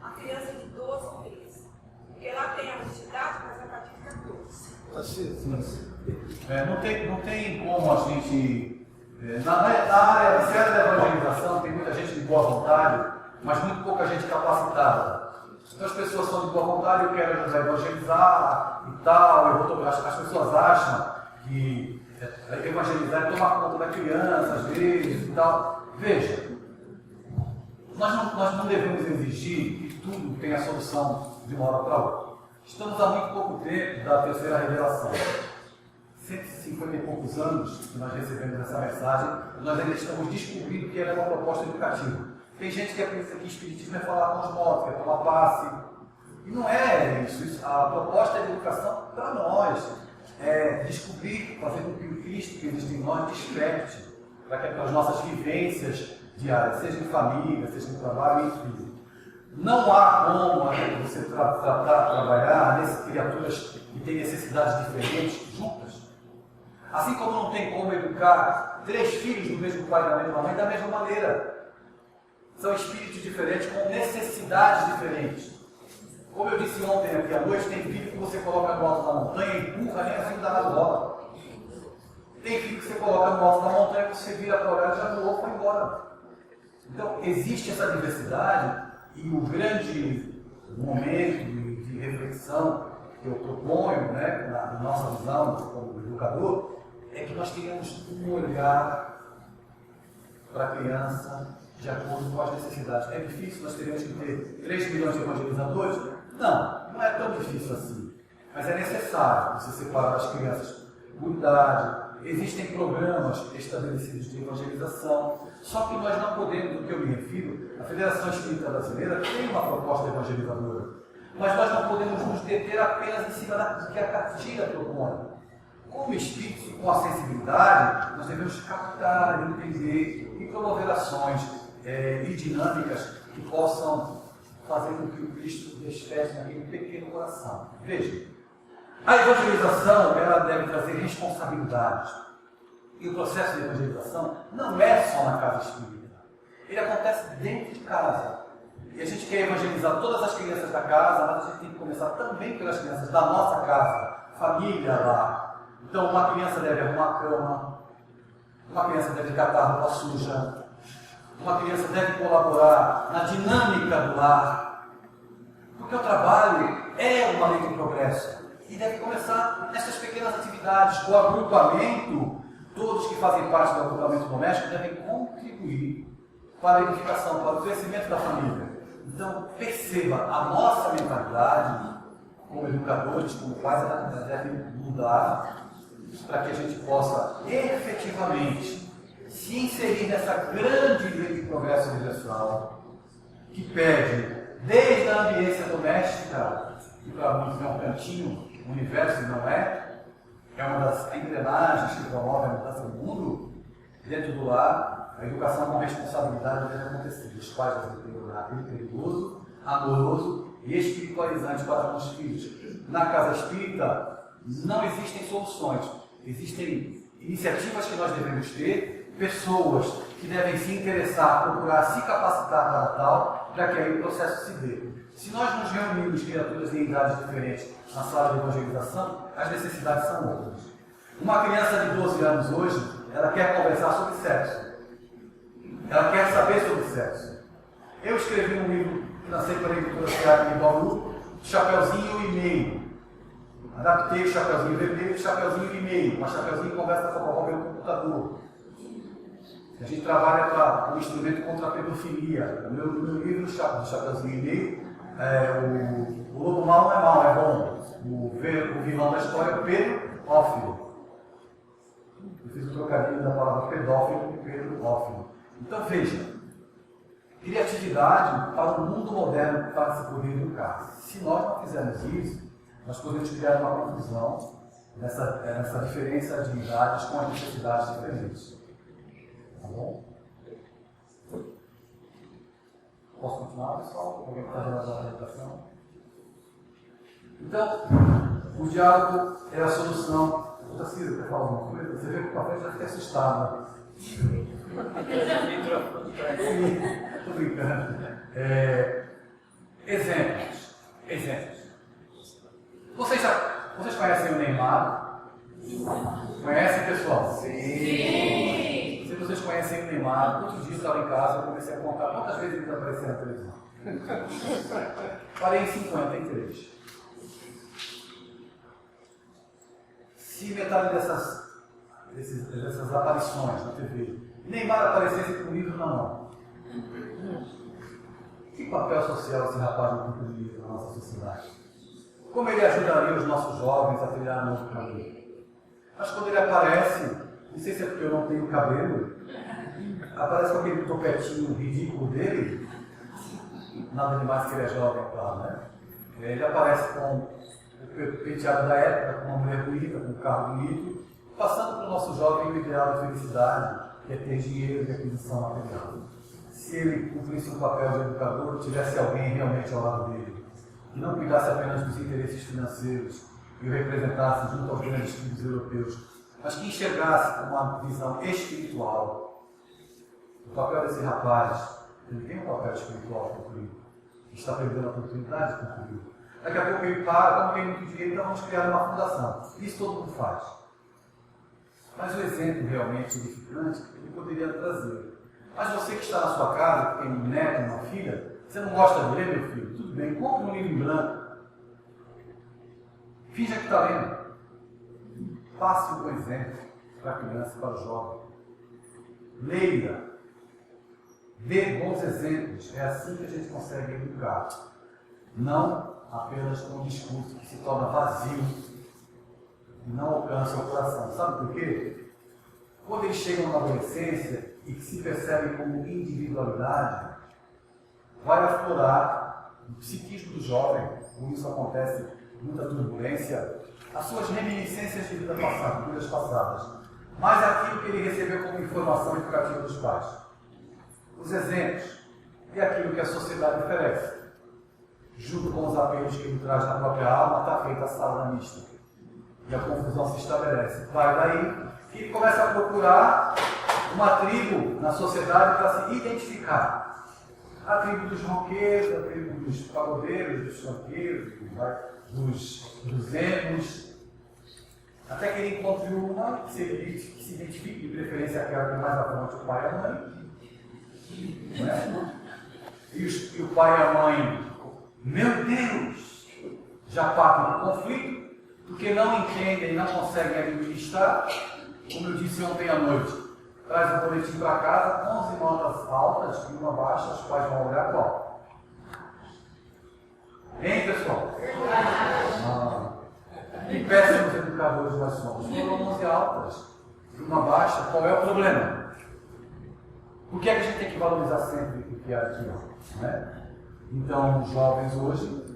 C: a criança de 12 a 13. Porque lá tem a entidade, mas a partir de 14.
B: Não tem como a gente. Na área da evangelização tem muita gente de boa vontade, mas muito pouca gente capacitada. Então as pessoas são de boa vontade, eu quero ajudar a evangelizar e tal. As pessoas acham que evangelizar é tomar conta da criança, às vezes e tal. Veja, nós não devemos exigir que tudo tenha solução de uma hora para outra. Estamos há muito pouco tempo da terceira revelação. 150 e poucos anos que nós recebemos essa mensagem, nós ainda estamos descobrindo que ela é uma proposta educativa. Tem gente que pensa que espiritismo é falar com os mortos, que é tomar passe. E não é isso. A proposta de educação para nós é descobrir, fazer com que o Cristo que existe em nós desperte, para que as nossas vivências diárias, seja em família, seja no trabalho, enfim. Não há como você trabalhar nessas criaturas que têm necessidades diferentes juntas. Assim como não tem como educar 3 filhos do mesmo pai e da mesma mãe da mesma maneira. São espíritos diferentes com necessidades diferentes. Como eu disse ontem aqui à noite, tem filho que você coloca no alto da montanha e empurra, nem assim dá na bola. Tem filho que você coloca no alto da montanha e você vira para olhar e já voou para embora. Então, existe essa diversidade e o grande momento de reflexão que eu proponho, né, na nossa visão como educador, é que nós tenhamos um olhar para a criança de acordo com as necessidades. É difícil, nós teremos que ter 3 milhões de evangelizadores? Não é tão difícil assim. Mas é necessário você separar as crianças por idade. Existem programas estabelecidos de evangelização, só que nós não podemos, do que eu me refiro, a Federação Espírita Brasileira tem uma proposta evangelizadora, mas nós não podemos nos deter apenas em cima do que a cartilha propõe. Como espíritos e com a sensibilidade, nós devemos captar, entender e promover ações e dinâmicas que possam fazer com que o Cristo desperte naquele pequeno coração. Veja, a evangelização ela deve trazer responsabilidades. E o processo de evangelização não é só na casa espírita. Ele acontece dentro de casa. E a gente quer evangelizar todas as crianças da casa, mas a gente tem que começar também pelas crianças da nossa casa, família lá. Então uma criança deve arrumar a cama, uma criança deve catar a roupa suja, uma criança deve colaborar na dinâmica do lar. Porque o trabalho é uma lei de progresso. E deve começar nessas pequenas atividades. O agrupamento, todos que fazem parte do agrupamento doméstico devem contribuir para a edificação, para o crescimento da família. Então, perceba, a nossa mentalidade, como educadores, como pais, ela deve mudar para que a gente possa efetivamente se inserir nessa grande linha de progresso universal que pede, desde a ambiência doméstica, que para muitos é um cantinho, o universo não é uma das engrenagens que promove a mudança do mundo, dentro do lar, a educação com responsabilidade deve acontecer. Os pais devem ter um lar perigoso, amoroso e espiritualizante para os filhos. Na casa espírita não existem soluções, existem iniciativas que nós devemos ter, pessoas que devem se interessar, procurar se capacitar para tal, para que aí o processo se dê. Se nós nos reunirmos criaturas em idades diferentes na sala de evangelização, as necessidades são outras. Uma criança de 12 anos hoje, ela quer conversar sobre sexo. Ela quer saber sobre sexo. Eu escrevi um livro que lancei para a editora Seara em Bauru, Chapeuzinho e Meio. Adaptei o Chapeuzinho vermelho e o Chapeuzinho e Meio. Mas Chapeuzinho conversa com a vovó pelo computador. A gente trabalha para um instrumento contra a pedofilia. No meu livro, do Chapeuzinho e Meio, o lobo mau não é mau, é bom. O vilão da história é pedófilo. Eu fiz o trocadilho da palavra pedófilo e pedófilo. Então veja, criatividade para o mundo moderno para se poder educar. Se nós não fizermos isso, nós podemos criar uma confusão nessa diferença de idades com as necessidades diferentes. Tá bom? Posso continuar, pessoal? Alguém está fazendo a apresentação? Então, o diálogo é a solução. Ciro, quer falar alguma coisa? Você vê que o papel já fica assustado. Estou brincando. Exemplos. Vocês conhecem o Neymar? Conhecem, pessoal? Sim! Se vocês conhecem o Neymar, outro dia eu estava em casa e comecei a contar quantas vezes ele apareceu na televisão. Parei em 53. Se metade dessas aparições na TV, Neymar aparecesse com um livro na mão, que papel social esse rapaz não cumpriria na nossa sociedade? Como ele ajudaria os nossos jovens a trilhar um novo caminho? Mas quando ele aparece, não sei se é porque eu não tenho cabelo, aparece com aquele topetinho ridículo dele, nada demais que ele é jovem, claro, né? Ele aparece com o penteado da época, com uma mulher bonita, com um carro bonito, passando para o nosso jovem o ideal da felicidade, que é ter dinheiro e aquisição material. Se ele cumprisse um papel de educador, tivesse alguém realmente ao lado dele, que não cuidasse apenas dos interesses financeiros e o representasse junto aos grandes filhos europeus, mas que enxergasse com uma visão espiritual. O papel desse rapaz, ele tem um papel espiritual concluído, está perdendo a oportunidade de concluir. Daqui a pouco ele para, como tem muito dinheiro, então vamos criar uma fundação. Isso todo mundo faz. Mas o exemplo realmente edificante, ele poderia trazer. Mas você que está na sua casa, que tem um neto, uma filha, você não gosta de ler, meu filho? Tudo bem, compre um livro em branco. Finja que está lendo. Passe um bom exemplo para a criança e para o jovem. Leia. Dê bons exemplos. É assim que a gente consegue educar. Não apenas com um discurso que se torna vazio e não alcança o coração. Sabe por quê? Quando eles chegam na adolescência e que se percebem como individualidade, vai aflorar o psiquismo do jovem, como isso acontece com muita turbulência, as suas reminiscências de vida passada, vidas passadas, mas aquilo que ele recebeu como informação educativa dos pais. Os exemplos e aquilo que a sociedade oferece. Junto com os apelos que ele traz na própria alma, está feita a salada mista. E a confusão se estabelece. Vai daí que ele começa a procurar uma tribo na sociedade para se identificar. A tribo dos roqueiros, a tribo dos pagodeiros, dos funkeiros, dos emos. Até que ele encontre uma que se identifique, de preferência aquela que mais afronte o pai e a mãe. Não é? E o pai e a mãe, meu Deus, já partem no conflito, porque não entendem, não conseguem administrar, como eu disse ontem à noite. traz um boletim para casa, 11 notas altas e uma baixa, os pais vão olhar qual? Hein, pessoal? Que péssimos educadores nós somos. Foram 11 altas e uma baixa, qual é o problema? Por que é que a gente tem que valorizar sempre o que é aqui? Né? Então, os jovens hoje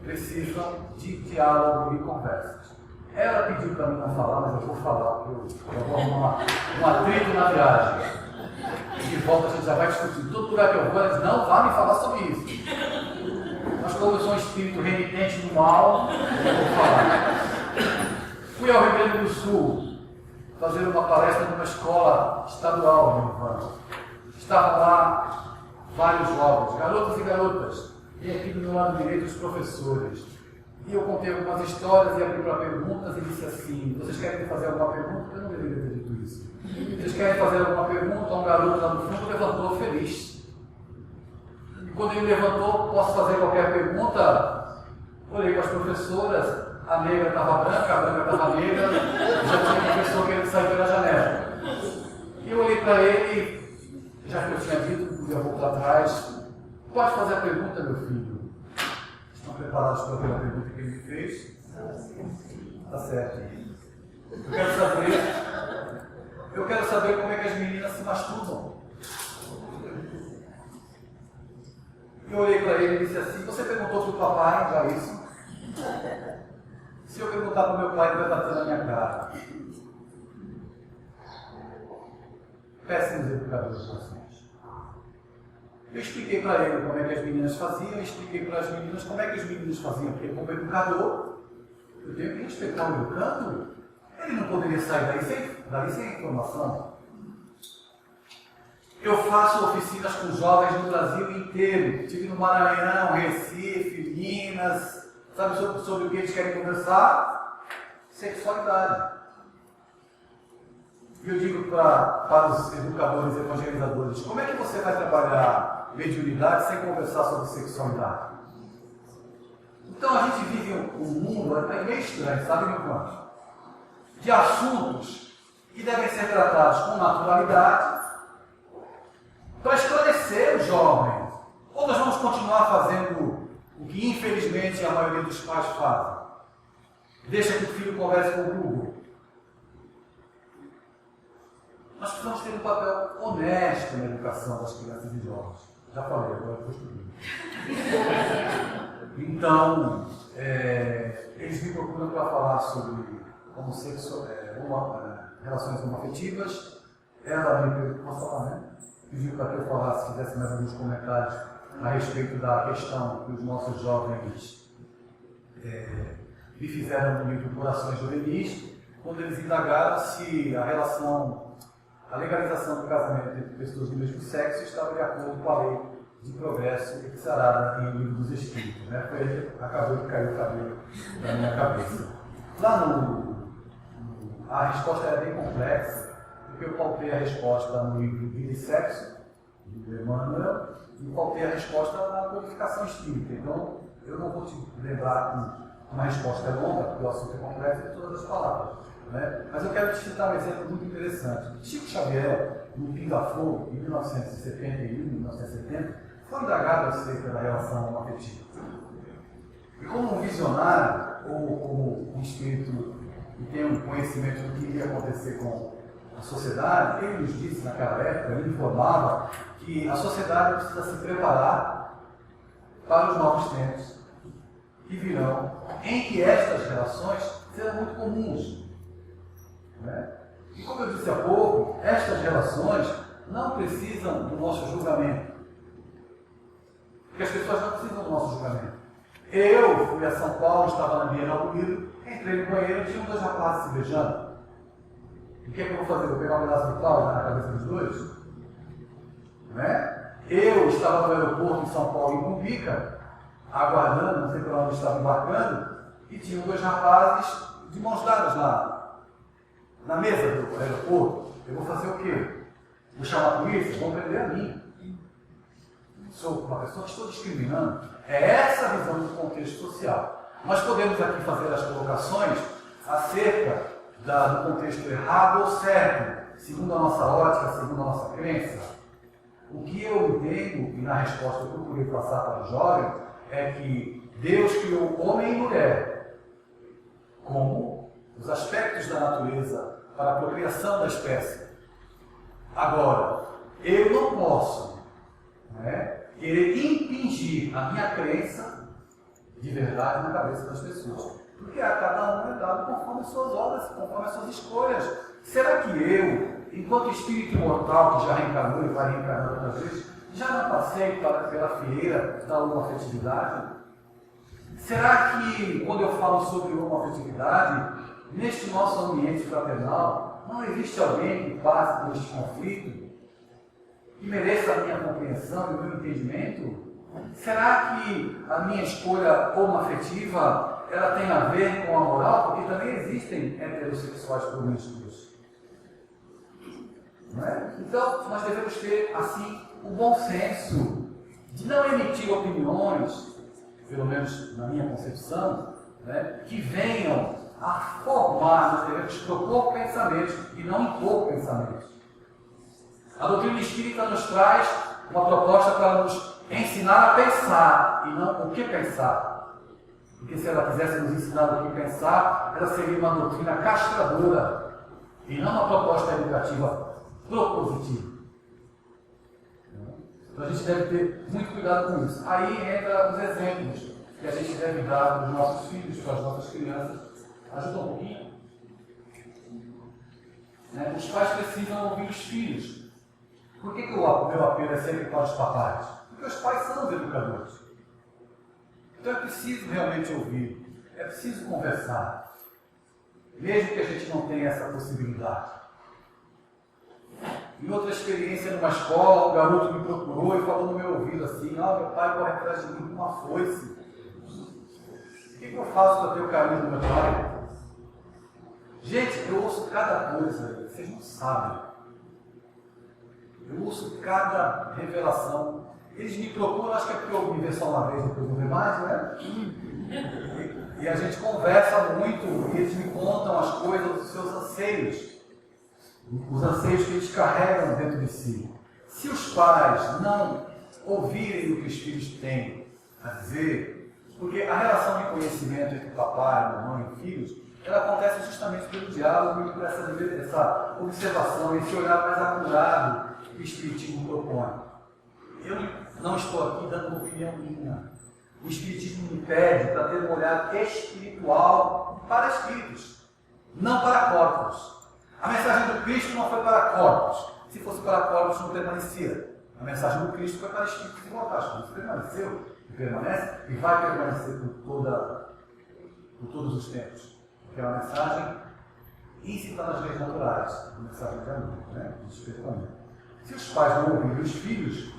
B: precisam de diálogo e conversas. Ela pediu para mim não falar, mas eu vou falar, porque eu vou arrumar um atrito na viagem. E de volta a gente já vai discutir. Todo lugar que eu vou, ela diz, não vá me falar sobre isso. Mas como eu sou um espírito remitente do mal, eu vou falar. Fui ao Rio Grande do Sul fazer uma palestra numa escola estadual de Urbano. Estavam lá vários jovens, garotos e garotas, e aqui do meu lado direito os professores. E eu contei algumas histórias e abri para perguntas e disse assim, vocês querem fazer alguma pergunta? Eu não deveria ter dito isso. Vocês querem fazer alguma pergunta? Um garoto lá no fundo levantou feliz. E quando ele levantou, posso fazer qualquer pergunta? Olhei para as professoras, a negra estava branca, a branca estava negra, já tinha um professor querendo sair pela janela. E eu olhei para ele, já que eu tinha dito, podia voltar atrás, pode fazer a pergunta, meu filho? Estão preparados para ver a pergunta que ele me fez? Está certo. Eu quero saber como é que as meninas se masturbam. Eu olhei para ele e disse assim, você perguntou para o papai já isso? Se eu perguntar para o meu pai, ele vai bater na minha cara. Péssimos educadores nós somos. Eu expliquei para ele como é que as meninas faziam, eu expliquei para as meninas como é que os meninos faziam, porque como educador, eu tenho que respeitar o meu canto, ele não poderia sair daí sem informação. Eu faço oficinas com jovens no Brasil inteiro. Estive no Maranhão, Recife, Minas. Sabe sobre o que eles querem conversar? Sexualidade. E eu digo para os educadores e evangelizadores, como é que você vai trabalhar mediunidade sem conversar sobre sexualidade? Então a gente vive um mundo até meio estranho, sabe, meu irmão? De assuntos que devem ser tratados com naturalidade para esclarecer os jovens. Ou nós vamos continuar fazendo o que infelizmente a maioria dos pais fazem? Deixa que o filho converse com o Google. Nós precisamos ter um papel honesto na educação das crianças e jovens. Já falei, agora eu vou estudar. Então, eles me procuram para falar sobre relações homoafetivas. Ela me pediu para que eu falasse, fizesse mais alguns comentários a respeito da questão que os nossos jovens me fizeram no livro Corações Juvenis, quando eles indagaram se a legalização do casamento entre pessoas do mesmo sexo estava de acordo com a lei de progresso fixada em Livro dos Espíritos. Né? Foi aí que acabou de cair o cabelo na minha cabeça. Lá a resposta era bem complexa, porque eu pautei a resposta no livro Vida e Sexo, de Emmanuel, e pautei a resposta na codificação espírita. Então, eu não vou te lembrar com uma resposta longa, porque o assunto é complexo de todas as palavras. Né? Mas eu quero te citar um exemplo muito interessante. Chico Xavier, no Pinga-Fogo, em 1970, foi indagado acerca da relação afetiva. E como um visionário, ou como um espírito que tem um conhecimento do que iria acontecer com a sociedade, ele nos disse naquela época, ele informava que a sociedade precisa se preparar para os novos tempos que virão, em que estas relações serão muito comuns. Né? E como eu disse há pouco, estas relações não precisam do nosso julgamento. Porque as pessoas não precisam do nosso julgamento. Eu fui a São Paulo, estava na Bienal do Livro, entrei no banheiro, tinham dois rapazes se beijando. O que é que eu vou fazer? Vou pegar um pedaço de pau na cabeça dos dois? Né? Eu estava no aeroporto em São Paulo, em Cumbica, aguardando, não sei para onde estava embarcando, e tinham dois rapazes de mãos dadas na mesa do aeroporto. Eu vou fazer o quê? Vou chamar a polícia? Vão prender a mim. Sou uma pessoa que estou discriminando. É essa a visão do contexto social. Nós podemos aqui fazer as colocações acerca do contexto errado ou certo, segundo a nossa ótica, segundo a nossa crença, o que eu entendo, e na resposta eu procurei passar para o jovem, é que Deus criou homem e mulher como os aspectos da natureza para a procriação da espécie. Agora, eu não posso querer impingir a minha crença de verdade na cabeça das pessoas. Porque a cada um é dado conforme as suas obras, conforme as suas escolhas. Será que eu, enquanto espírito imortal que já reencarnou e vai reencarnar outras vezes, já não passei pela fileira da homoafetividade? Será que, quando eu falo sobre homoafetividade, neste nosso ambiente fraternal, não existe alguém que passe por este conflito, que mereça a minha compreensão e o meu entendimento? Será que a minha escolha homoafetiva ela tem a ver com a moral? Porque também existem heterossexuais promíscuos. Não é? Então, nós devemos ter, assim, o bom senso de não emitir opiniões, pelo menos na minha concepção, que venham a formar, nós devemos propor pensamentos e não impor pensamentos. A doutrina espírita nos traz uma proposta para nos ensinar a pensar e não o que pensar. Porque se ela quisesse nos ensinar o que pensar, ela seria uma doutrina castradora e não uma proposta educativa propositiva. Então a gente deve ter muito cuidado com isso. Aí entra os exemplos que a gente deve dar para os nossos filhos, para as nossas crianças. Ajuda um pouquinho? Os pais precisam ouvir os filhos. Por que o meu apelo é sempre para os papais? Porque os pais são os educadores. Então é preciso realmente ouvir, é preciso conversar, mesmo que a gente não tenha essa possibilidade. Em outra experiência numa escola, um garoto me procurou e falou no meu ouvido assim: meu pai corre atrás de mim com uma foice. O que eu faço para ter o carinho do meu pai? Gente, eu ouço cada coisa, vocês não sabem. Eu ouço cada revelação. Eles me procuram, acho que é porque eu me vê só uma vez, depois não vê mais, né? E a gente conversa muito, e eles me contam as coisas dos seus anseios. Os anseios que eles carregam dentro de si. Se os pais não ouvirem o que os filhos têm a dizer, porque a relação de conhecimento entre papai, mamãe e filhos, ela acontece justamente pelo diálogo e por essa observação, esse olhar mais acurado que o Espiritismo propõe. Eu não estou aqui dando uma opinião minha. O Espiritismo me pede para ter um olhar espiritual para espíritos, não para corpos. A mensagem do Cristo não foi para corpos. Se fosse para corpos, não permanecia. A mensagem do Cristo foi para espíritos imortais. Isso permaneceu e permanece e vai permanecer por todos os tempos. Porque é uma mensagem íncita nas leis naturais, uma mensagem de amor, de despertamento. Se os pais não ouvirem os filhos,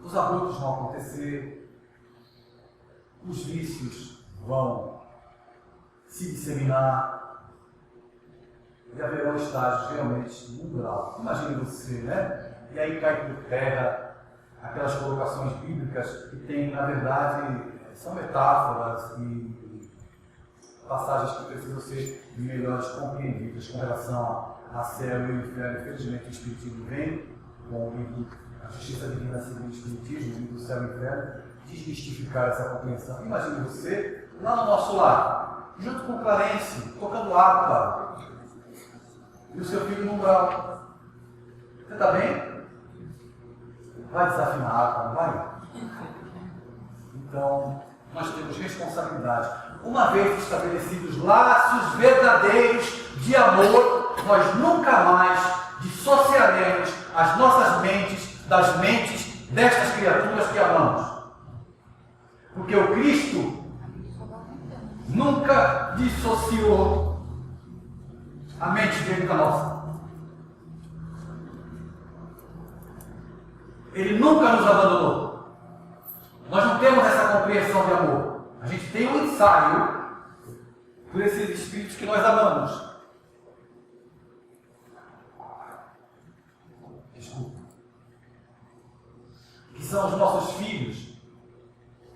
B: os abortos vão acontecer, os vícios vão se disseminar, e haverão estágios realmente no grau. Imagine você, E aí cai por terra aquelas colocações bíblicas que tem, na verdade, são metáforas e passagens que precisam ser melhores compreendidas com relação a céu e inferno. Infelizmente, o Espiritismo vem com o livro A Justiça Divina segundo o Espiritismo, o livro do Céu e Inferno, desmistificar essa compreensão. Imagine você, lá no nosso lar, junto com Clarence, tocando harpa, e o seu filho no umbral. Você está bem? Vai desafinar a harpa, não vai? Então, nós temos responsabilidade. Uma vez estabelecidos laços verdadeiros de amor, nós nunca mais dissociaremos as nossas mentes das mentes destas criaturas que amamos. Porque o Cristo nunca dissociou a mente dele da nossa. Ele nunca nos abandonou. Nós não temos essa compreensão de amor. A gente tem um ensaio por esses espíritos que nós amamos. Desculpa. Que são os nossos filhos.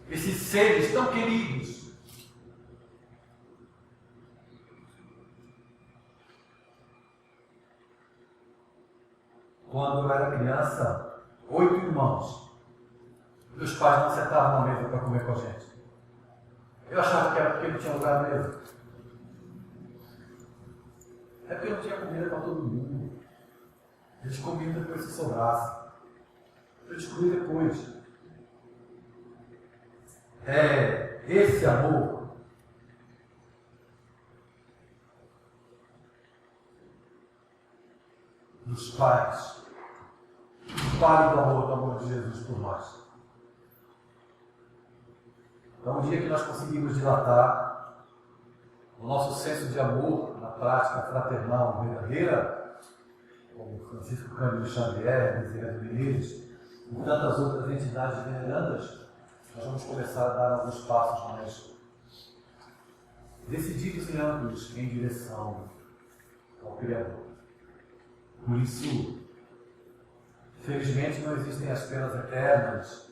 B: Esses seres tão queridos. quando eu era criança, 8 irmãos. Meus pais não sentavam na mesa para comer com a gente. Eu achava que era porque não tinha lugar na mesa. É porque não tinha comida para todo mundo. Eles comiam depois se sobrasse. Eu descobri depois. Esse amor dos pais, o pai do amor de Jesus por nós. Então, o dia que nós conseguimos dilatar o nosso senso de amor na prática fraternal verdadeira, como Francisco Cândido Xavier, Bezerra de Menezes e tantas outras entidades venerandas, nós vamos começar a dar alguns passos mais decididos e amplos em direção ao Criador. Por isso, felizmente, não existem as penas eternas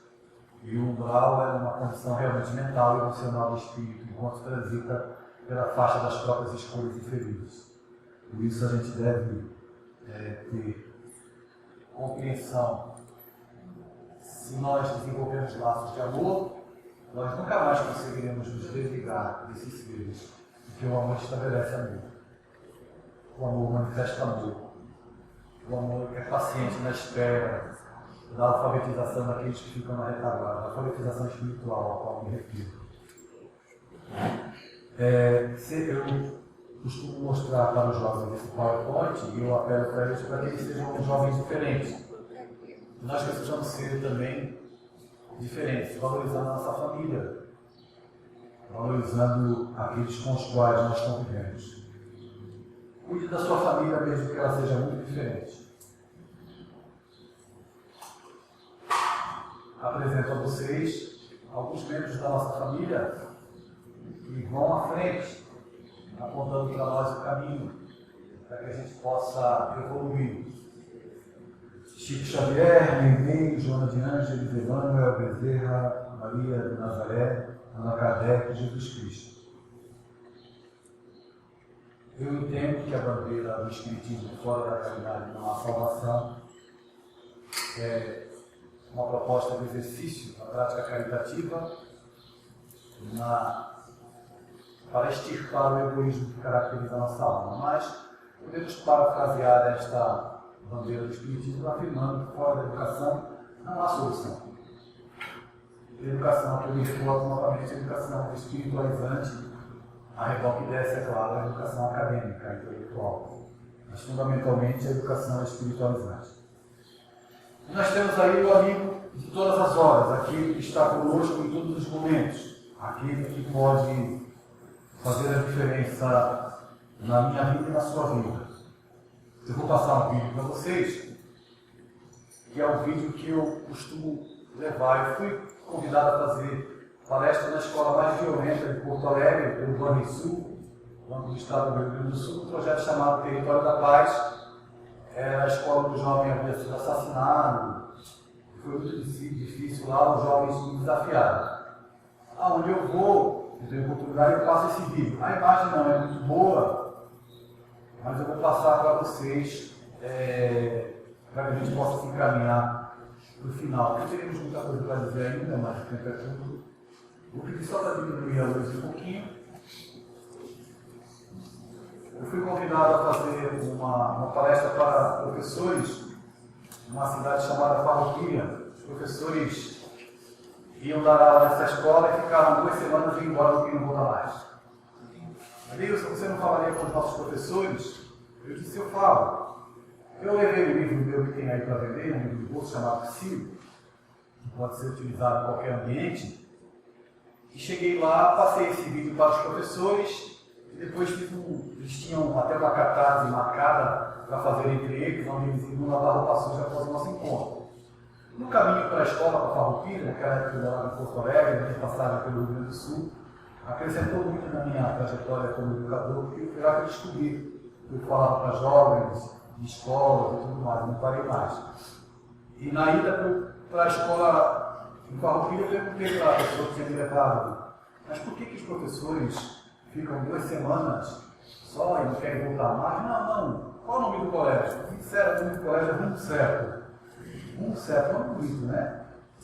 B: e o umbral é uma condição realmente mental e emocional do espírito, enquanto transita pela faixa das próprias escolhas infelizes. Por isso, a gente deve ter compreensão. Se nós desenvolvermos laços de amor, nós nunca mais conseguiremos nos desligar desses seres, porque o amor estabelece amor. O amor manifesta amor. O amor é paciente na espera da alfabetização daqueles que ficam na retaguarda, da alfabetização espiritual a qual me refiro. Eu costumo mostrar para os jovens esse PowerPoint e eu apelo para eles para que eles sejam jovens diferentes. Nós precisamos ser também diferentes, valorizando a nossa família, valorizando aqueles com os quais nós convivemos. Cuide da sua família, mesmo que ela seja muito diferente. Apresento a vocês alguns membros da nossa família que vão à frente, apontando para nós o caminho, para que a gente possa evoluir. Chico Xavier, Neném, Joana de Ângeles, Emmanuel, Bezerra, Maria de Nazaré, Allan Kardec e Jesus Cristo. Eu entendo que a bandeira do Espiritismo fora da caridade não há salvação é uma proposta de exercício da prática caritativa para extirpar o egoísmo que caracteriza a nossa alma. Mas podemos parafrasear esta bandeira do Espiritismo afirmando que fora da educação não há solução. A educação, que eu me recordo novamente, a educação espiritualizante, a reboque desce, é claro, a educação acadêmica, intelectual, mas fundamentalmente a educação espiritualizante. E nós temos aí o amigo de todas as horas, aquele que está conosco em todos os momentos, aquele que pode fazer a diferença na minha vida e na sua vida. Eu vou passar um vídeo para vocês, que é um vídeo que eu costumo levar. Eu fui convidado a fazer palestra na escola mais violenta de Porto Alegre, pelo Banrisul, Banco do Estado do Rio Grande do Sul, um projeto chamado Território da Paz. A escola do jovem havia sido assassinado, foi muito difícil lá, os jovens me desafiaram. Aonde eu vou, eu tenho oportunidade, eu passo esse vídeo. A imagem não é muito boa, mas eu vou passar para vocês, para que a gente possa se encaminhar para o final. Não teremos muita coisa para dizer ainda, mas o tempo é tudo. Vou pedir só para diminuir a luz um pouquinho. Eu fui convidado a fazer uma palestra para professores numa cidade chamada Farroupilha. Os professores iam dar aula nessa escola e ficaram 2 semanas e iam embora porque não voltar mais. Deus, você não falaria com os nossos professores? Eu disse, eu falo. Eu levei o livro meu que tem aí para vender, um livro de bolso chamado Psil, que pode ser utilizado em qualquer ambiente. E cheguei lá, passei esse vídeo para os professores, e depois eles tinham até uma cartaz marcada para fazer entre eles, onde eles iam lavar roupa suja após o nosso encontro. No caminho para a escola, para Farroupilha, naquela época eu morava em Porto Alegre, minha passagem pelo Rio Grande do Sul, acrescentou muito na minha trajetória como educador, porque eu fui lá para descobrir. Eu falava para jovens, de escolas e tudo mais, não parei mais. E na ida para a escola em Farroupilha, eu perguntei para a pessoa que tinha me levado, mas por que os professores ficam 2 semanas só e não querem voltar mais? Não. Qual o nome do colégio? Me disseram no colégio Rumo Certo. Rumo Certo, é um bonito, né?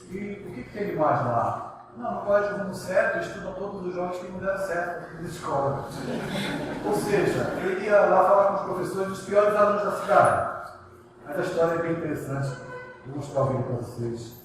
B: E o que tem de mais lá? Não, no colégio Rumo Certo estudam todos os jovens que não deram certo na escola. Ou seja, ele ia lá falar com os professores dos piores alunos da cidade. Mas a história é bem interessante. Vou mostrar o vídeo para vocês.